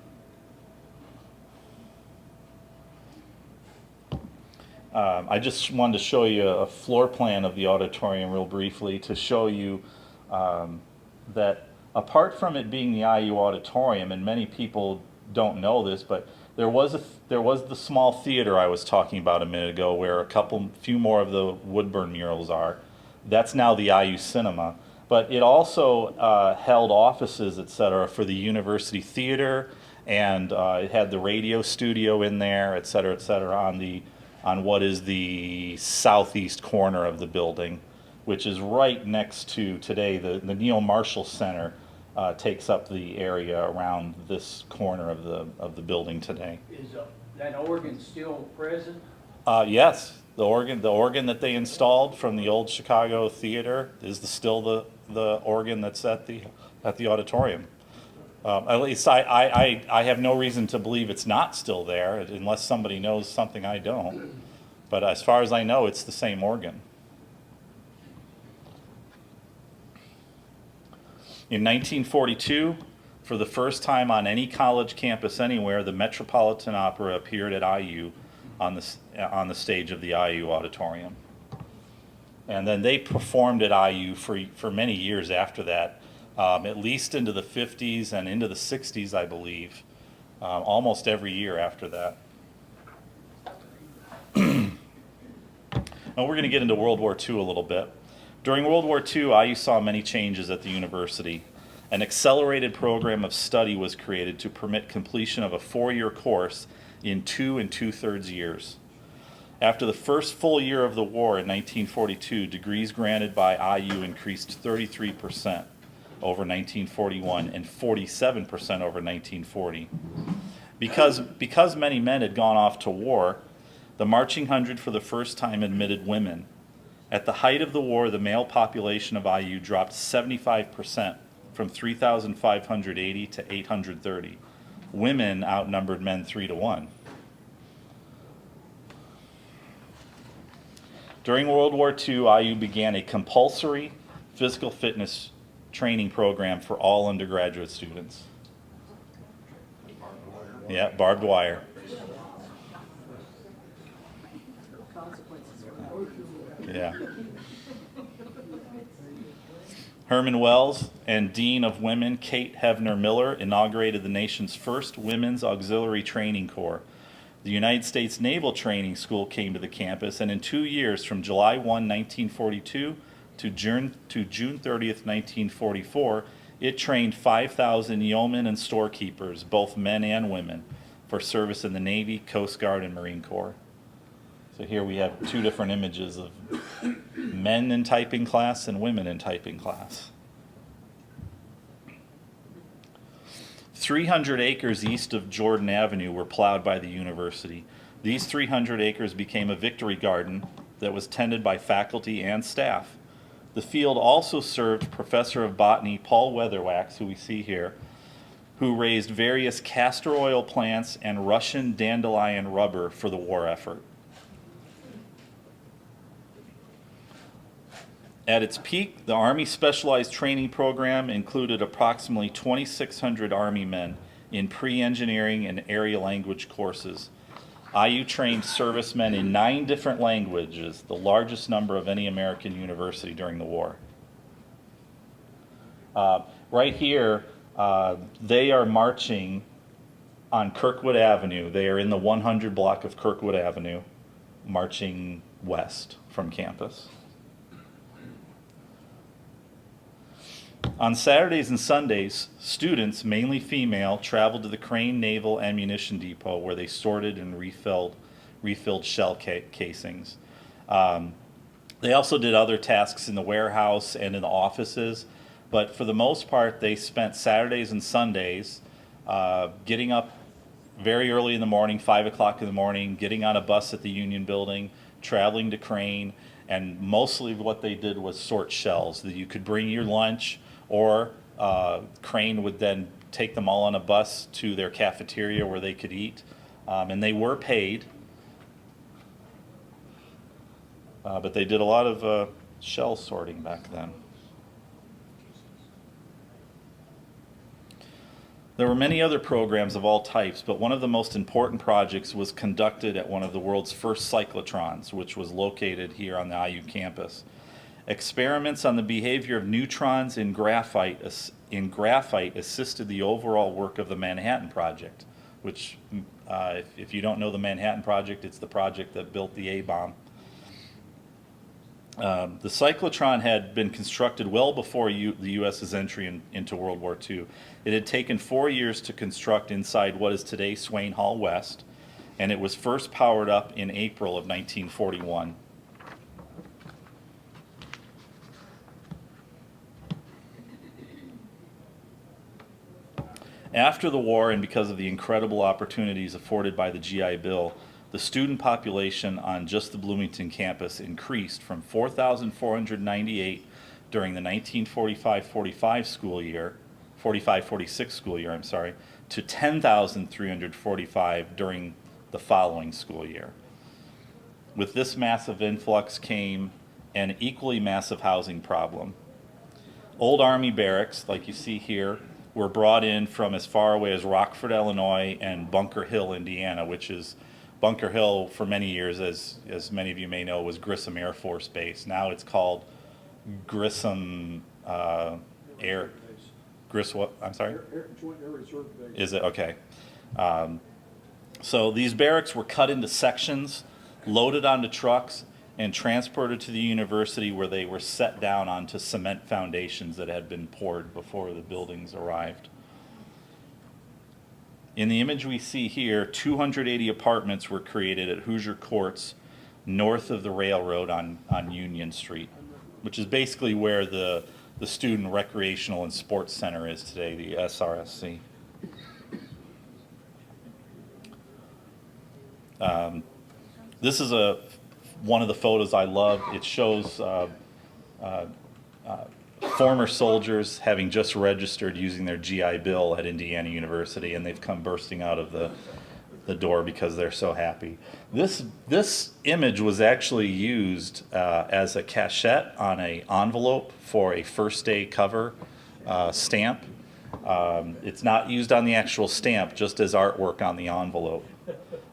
I just wanted to show you a floor plan of the auditorium real briefly to show you that apart from it being the IU auditorium, and many people don't know this, but there was the small theater I was talking about a minute ago where a few more of the Woodburn murals are. That's now the IU Cinema. But it also held offices, etc., for the university theater, and it had the radio studio in there, etc., on what is the southeast corner of the building, which is right next to today the Neil Marshall Center takes up the area around this corner of the building today. Is that organ still present? Yes, the organ that they installed from the old Chicago theater is still the organ that's at the auditorium. At least I have no reason to believe it's not still there, unless somebody knows something I don't. But as far as I know, it's the same organ. In 1942, for the first time on any college campus anywhere, the Metropolitan Opera appeared at IU on the stage of the IU Auditorium. And then they performed at IU for many years after that. At least into the 50s and into the 60s, I believe, almost every year after that. Now we're going to get into World War II a little bit. During World War II, IU saw many changes at the university. An accelerated program of study was created to permit completion of a 4-year course in 2 2/3 years. After the first full year of the war in 1942, degrees granted by IU increased 33%. Over 1941 and 47% over 1940. Because many men had gone off to war, the Marching Hundred for the first time admitted women. At the height of the war, the male population of IU dropped 75% from 3,580 to 830. Women outnumbered men 3 to 1. During World War II, IU began a compulsory physical fitness training program for all undergraduate students. Yeah, barbed wire. Yeah. Herman Wells and Dean of Women Kate Hefner Miller inaugurated the nation's first women's auxiliary training corps. The United States Naval Training School came to the campus, and in 2 years, from July 1, 1942 to June 30th, 1944, it trained 5,000 yeomen and storekeepers, both men and women, for service in the Navy, Coast Guard, and Marine Corps. So here we have 2 different images of men in typing class and women in typing class. 300 acres east of Jordan Avenue were plowed by the university. These 300 acres became a victory garden that was tended by faculty and staff. The field also served Professor of Botany Paul Weatherwax, who we see here, who raised various castor oil plants and Russian dandelion rubber for the war effort. At its peak, the Army Specialized Training Program included approximately 2,600 Army men in pre-engineering and area language courses. IU trained servicemen in 9 different languages, the largest number of any American university during the war. Right here, they are marching on Kirkwood Avenue. They are in the 100 block of Kirkwood Avenue, marching west from campus. On Saturdays and Sundays, students, mainly female, traveled to the Crane Naval Ammunition Depot where they sorted and refilled shell casings. They also did other tasks in the warehouse and in the offices, but for the most part, they spent Saturdays and Sundays getting up very early in the morning, 5 o'clock in the morning, getting on a bus at the Union Building, traveling to Crane, and mostly what they did was sort shells. That you could bring your lunch, or Crane would then take them all on a bus to their cafeteria where they could eat, and they were paid. But they did a lot of shell sorting back then. There were many other programs of all types, but one of the most important projects was conducted at one of the world's first cyclotrons, which was located here on the IU campus. Experiments on the behavior of neutrons in graphite assisted the overall work of the Manhattan Project, which, if you don't know the Manhattan Project, it's the project that built the A-bomb. The cyclotron had been constructed well before the U.S.'s entry into World War II. It had taken 4 years to construct inside what is today Swain Hall West, and it was first powered up in April of 1941. After the war, and because of the incredible opportunities afforded by the GI Bill, the student population on just the Bloomington campus increased from 4,498 during the 1945-46 school year, to 10,345 during the following school year. With this massive influx came an equally massive housing problem. Old Army barracks, like you see here, were brought in from as far away as Rockford, Illinois, and Bunker Hill, Indiana, which is Bunker Hill for many years, as many of you may know, was Grissom Air Force Base. Now it's called Grissom what? I'm sorry? Joint Air Reserve Base. Is it? Okay. So these barracks were cut into sections, loaded onto trucks, and transported to the university where they were set down onto cement foundations that had been poured before the buildings arrived. In the image we see here, 280 apartments were created at Hoosier Courts north of the railroad on Union Street, which is basically where the Student Recreational and Sports Center is today, the SRSC. This is one of the photos I love. It shows former soldiers having just registered using their GI Bill at Indiana University, and they've come bursting out of the door because they're so happy. This image was actually used as a cachette on an envelope for a first day cover stamp. It's not used on the actual stamp, just as artwork on the envelope.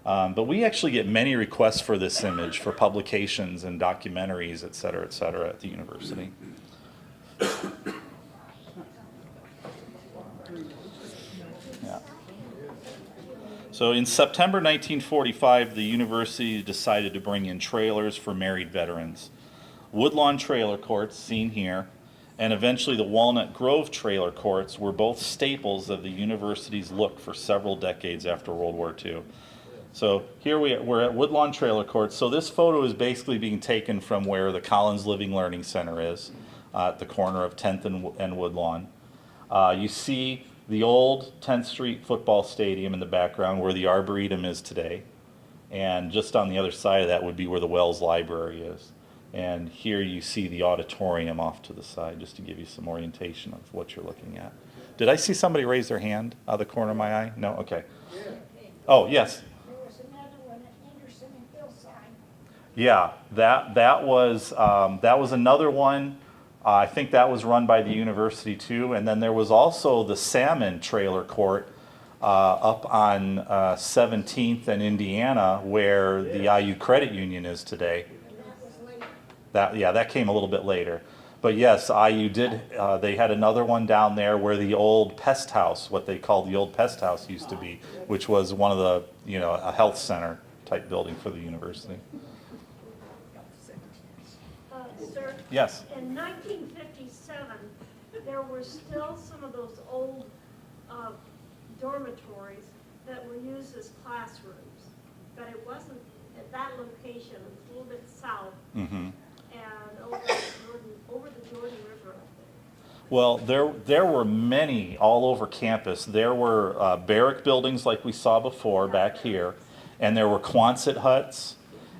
But we actually get many requests for this image for publications and documentaries, et cetera, at the university. Yeah. So in September 1945, the university decided to bring in trailers for married veterans. Woodlawn trailer courts, seen here, and eventually the Walnut Grove trailer courts were both staples of the university's look for several decades after World War II. So here we're at Woodlawn trailer courts. So this photo is basically being taken from where the Collins Living Learning Center is, at the corner of 10th and Woodlawn. You see the old 10th Street football stadium in the background where the Arboretum is today. And just on the other side of that would be where the Wells Library is. And here you see the auditorium off to the side, just to give you some orientation of what you're looking at. Did I see somebody raise their hand out of the corner of my eye? No? Okay. Oh, yes. There was another one at Henderson and Hillside. Yeah, that was another one. I think that was run by the university too. And then there was also the Salmon trailer court up on 17th and Indiana, where the IU Credit Union is today. That came a little bit later. But yes, IU did, they had another one down there where the old pest house, what they called the old pest house used to be, which was one of the, a health center type building for the university. Sir? Yes. In 1957, there were still some of those old dormitories that were used as classrooms, but it wasn't at that location. It was a little bit south and over the Jordan River, I think. Well, there were many all over campus. There were barrack buildings like we saw before back here, and there were Quonset huts,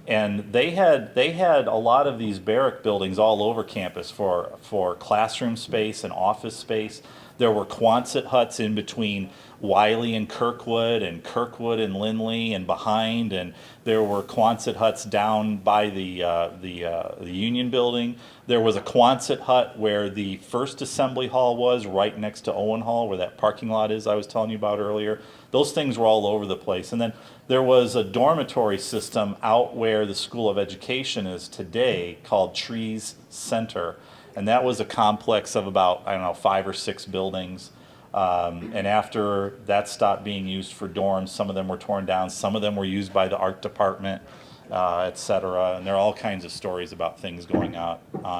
and they had a lot of these barrack buildings all over campus for classroom space and office space. There were Quonset huts in between Wiley and Kirkwood and Lindley and behind, and there were Quonset huts down by the Union Building. There was a Quonset hut where the first assembly hall was, right next to Owen Hall, where that parking lot is I was telling you about earlier. Those things were all over the place. And then there was a dormitory system out where the School of Education is today called Trees Center. And that was a complex of about, 5 or 6 buildings. And after that stopped being used for dorms, some of them were torn down, some of them were used by the art department, et cetera. And there are all kinds of stories about things going on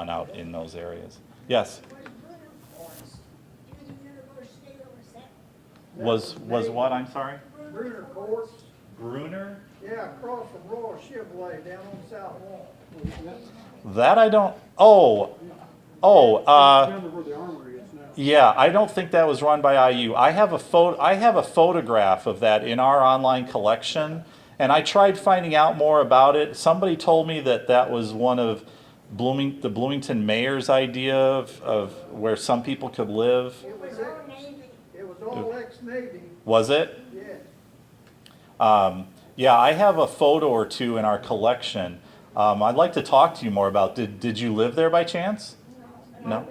out in those areas. Yes? Was what, I'm sorry? Bruner Court. Bruner? Yeah, across from Royal Chevrolet down on South Wall. That I don't, Remember where the armory is now. yeah, I don't think that was run by IU. I have a photograph of that in our online collection, and I tried finding out more about it. Somebody told me that was one of the Bloomington mayor's idea of where some people could live. It was all ex-Navy. Was it? Yeah. Yeah, I have a photo or two in our collection. I'd like to talk to you more about. Did you live there by chance? No.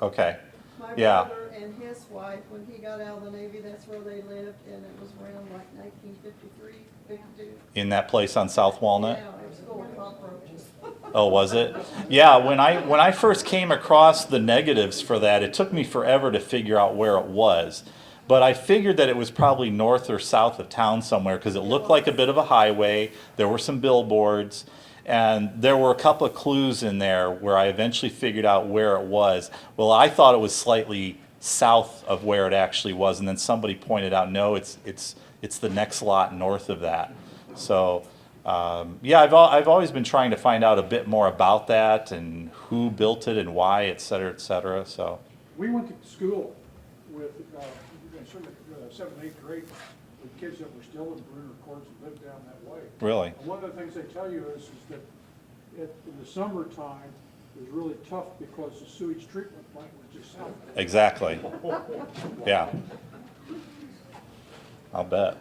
Okay. My Yeah. brother and his wife, when he got out of the Navy, that's where they lived, and it was around like 1953, 52. In that place on South Walnut? Yeah, it was full of cockroaches. Oh, was it? Yeah, when I first came across the negatives for that, it took me forever to figure out where it was. But I figured that it was probably north or south of town somewhere because it looked like a bit of a highway. There were some billboards, and there were a couple of clues in there where I eventually figured out where it was. Well, I thought it was slightly south of where it actually was, and then somebody pointed out, no, it's the next lot north of that. So, yeah, I've always been trying to find out a bit more about that and who built it and why, et cetera, et cetera. So We went to school with, certainly 7th, 8th grade, with kids that were still in Bruner Courts and lived down that way. really, And one of the things they tell you is that in the summertime, it was really tough because the sewage treatment plant was just south. exactly. Yeah, I'll bet.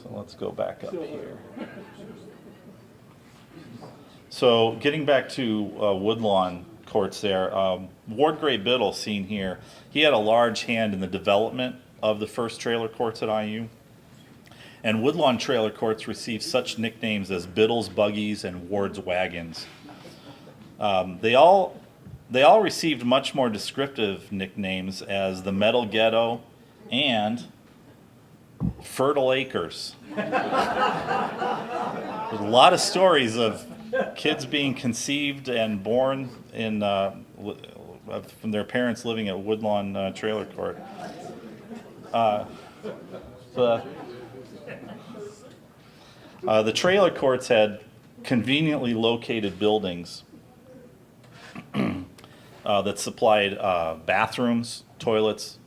So let's go back up here. So getting back to Woodlawn Courts there, Ward Gray Biddle, seen here, he had a large hand in the development of the first trailer courts at IU. And Woodlawn trailer courts received such nicknames as Biddle's Buggies and Ward's Wagons. They all received much more descriptive nicknames as the Metal Ghetto and Fertile Acres. There's a lot of stories of kids being conceived and born in from their parents living at Woodlawn Trailer Court. The trailer courts had conveniently located buildings that supplied bathrooms, toilets,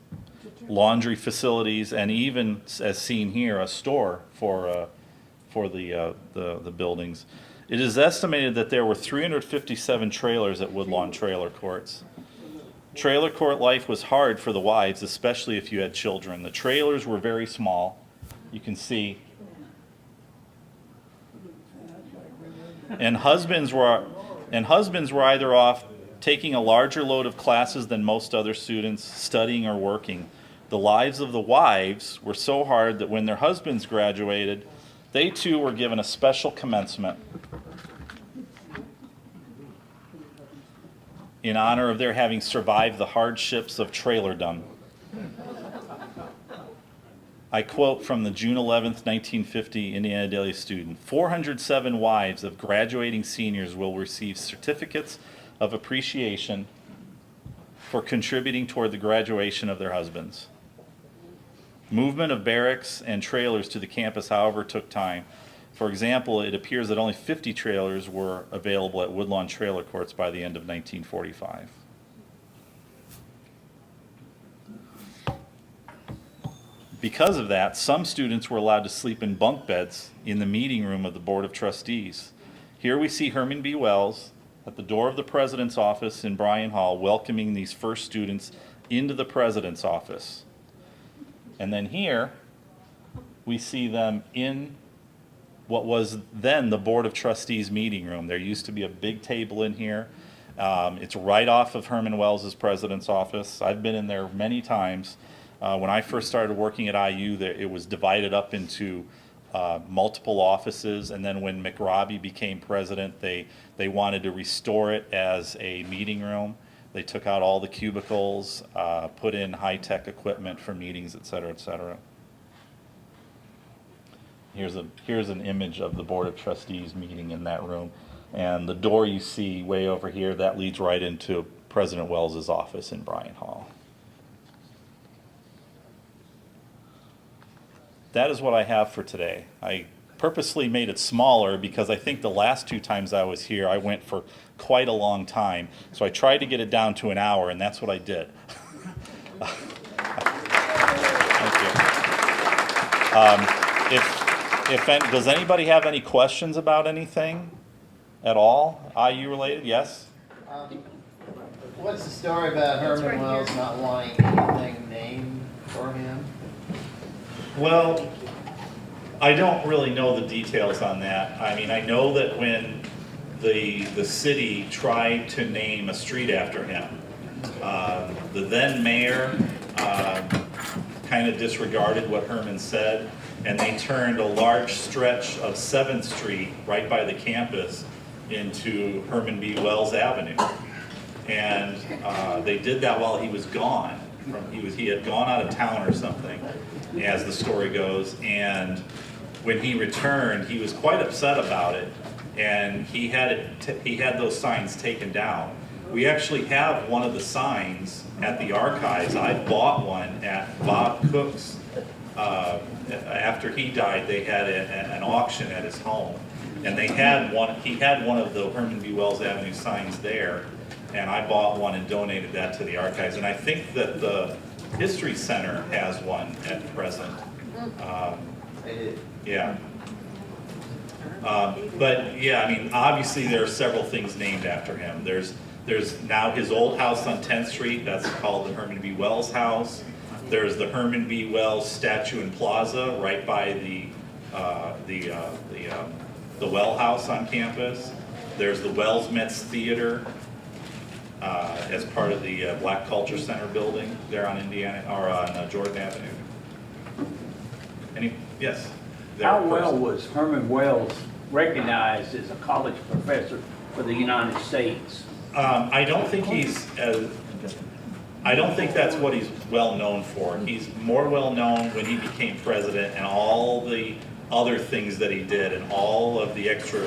laundry facilities, and even, as seen here, a store for the buildings. It is estimated that there were 357 trailers at Woodlawn Trailer Courts. Trailer court life was hard for the wives, especially if you had children. The trailers were very small. You can see. And husbands were either off taking a larger load of classes than most other students, studying or working. The lives of the wives were so hard that when their husbands graduated, they too were given a special commencement in honor of their having survived the hardships of trailerdom. I quote from the June 11th, 1950 Indiana Daily Student. 407 wives of graduating seniors will receive certificates of appreciation for contributing toward the graduation of their husbands. Movement of barracks and trailers to the campus, however, took time. For example, it appears that only 50 trailers were available at Woodlawn trailer courts by the end of 1945. Because of that, some students were allowed to sleep in bunk beds in the meeting room of the Board of Trustees. Here we see Herman B Wells at the door of the President's office in Bryant Hall welcoming these first students into the President's office. And then here we see them in what was then the Board of Trustees meeting room. There used to be a big table in here. It's right off of Herman Wells' President's office. I've been in there many times. When I first started working at IU, it was divided up into multiple offices, and then when McRobbie became president, they wanted to restore it as a meeting room. They took out all the cubicles, put in high-tech equipment for meetings, et cetera, et cetera. Here's an image of the Board of Trustees meeting in that room. And the door you see way over here, that leads right into President Wells' office in Bryant Hall. That is what I have for today. I purposely made it smaller because I think the last 2 times I was here, I went for quite a long time. So I tried to get it down to an hour, and that's what I did. Thank you. Does anybody have any questions about anything at all? IU related? Yes? What's the story about Herman Wells not wanting anything named for him? Well, I don't really know the details on that. I mean, I know that when the city tried to name a street after him, the then mayor kind of disregarded what Herman said, and they turned a large stretch of 7th Street right by the campus into Herman B Wells Avenue. And they did that while he was gone. He had gone out of town or something, as the story goes, and when he returned, he was quite upset about it, and he had those signs taken down. We actually have one of the signs at the archives. I bought one at Bob Cook's. After he died, they had an auction at his home, and they had one. He had one of the Herman B Wells Avenue signs there, and I bought one and donated that to the archives. And I think that the History Center has one at present. Yeah. But yeah, I mean, obviously there are several things named after him. There's now his old house on 10th Street. That's called the Herman B Wells House. There's the Herman B Wells Statue and Plaza right by the Well House on campus. There's the Wells Metz Theater as part of the Black Culture Center building there on Jordan Avenue. Yes? How well was Herman Wells recognized as a college professor for the United States? I don't think that's what he's well known for. He's more well known when he became president and all the other things that he did and all of the extra,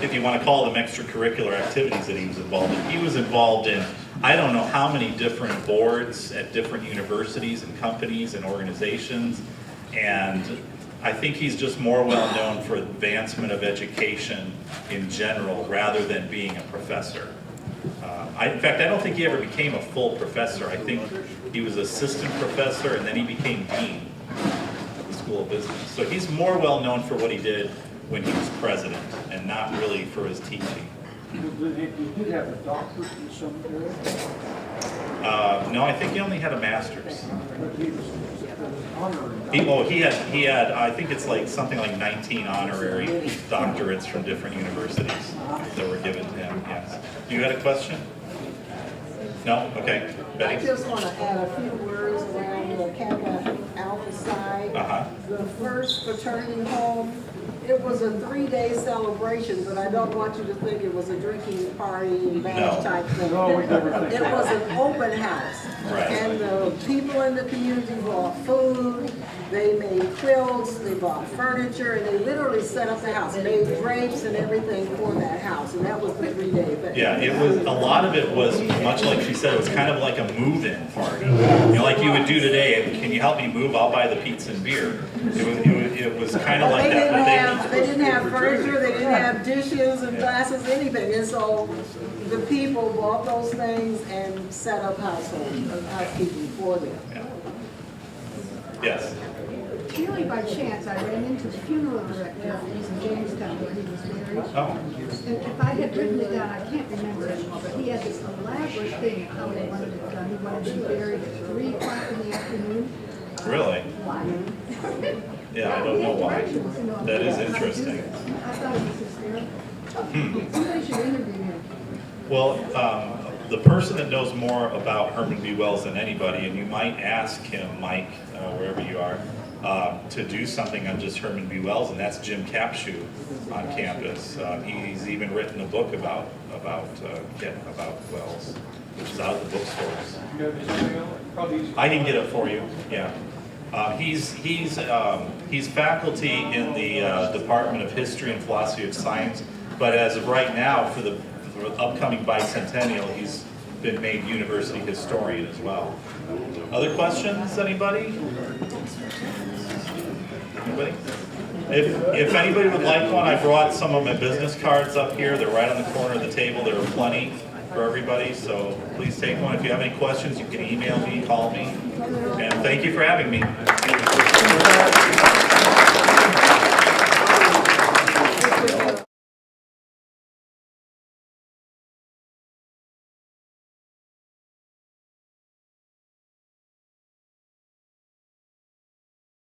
if you want to call them extracurricular activities that he was involved in. He was involved in, I don't know how many different boards at different universities and companies and organizations, and I think he's just more well known for advancement of education in general rather than being a professor. In fact, I don't think he ever became a full professor. I think he was assistant professor and then he became dean of the School of Business. So he's more well known for what he did when he was president and not really for his teaching. Did he have a doctorate in some area? No, I think he only had a master's. But he was honorary. He had, I think it's like something like 19 honorary doctorates from different universities that were given to him, yes. You had a question? No? Okay. Betty? I just want to add a few words around the Kappa Alpha side. The first fraternity home, it was a 3-day celebration, but I don't want you to think it was a drinking party and bash type thing. No, we never think It was an open house. Right. And the people in the community brought food, They made quilts, they bought furniture, and they literally set up the house, made drapes and everything for that house, and that was the 3-day event. Yeah, it was, a lot of it was, much like she said, it was kind of like a move-in party. You know, like you would do today, can you help me move, I'll buy the pizza and beer. It was kind of like that. They didn't have furniture, they didn't have dishes and glasses, anything, and so the people bought those things and set up housekeeping for them. Yes. Purely by chance, I ran into the funeral director in Jamestown where he was married. Oh. And if I had written it down, I can't remember it, but he had this elaborate thing of how he wanted it done. He wanted to be buried at 3 o'clock in the afternoon. Really? Yeah, I don't know why. That is interesting. I thought it was hysterical. Somebody should interview him. Well, the person that knows more about Herman B. Wells than anybody, and you might ask him, Mike, wherever you are, to do something on just Herman B. Wells, and that's Jim Capshew on campus. He's even written a book about Wells, which is out at the bookstores. You have his email? Probably easy. I can get it for you. Yeah. He's faculty in the Department of History and Philosophy of Science, but as of right now, for the upcoming bicentennial, he's been made university historian as well. Other questions, anybody? Anybody? If anybody would like one, I brought some of my business cards up here. They're right on the corner of the table. There are plenty for everybody, so please take one. If you have any questions, you can email me, call me, and thank you for having me.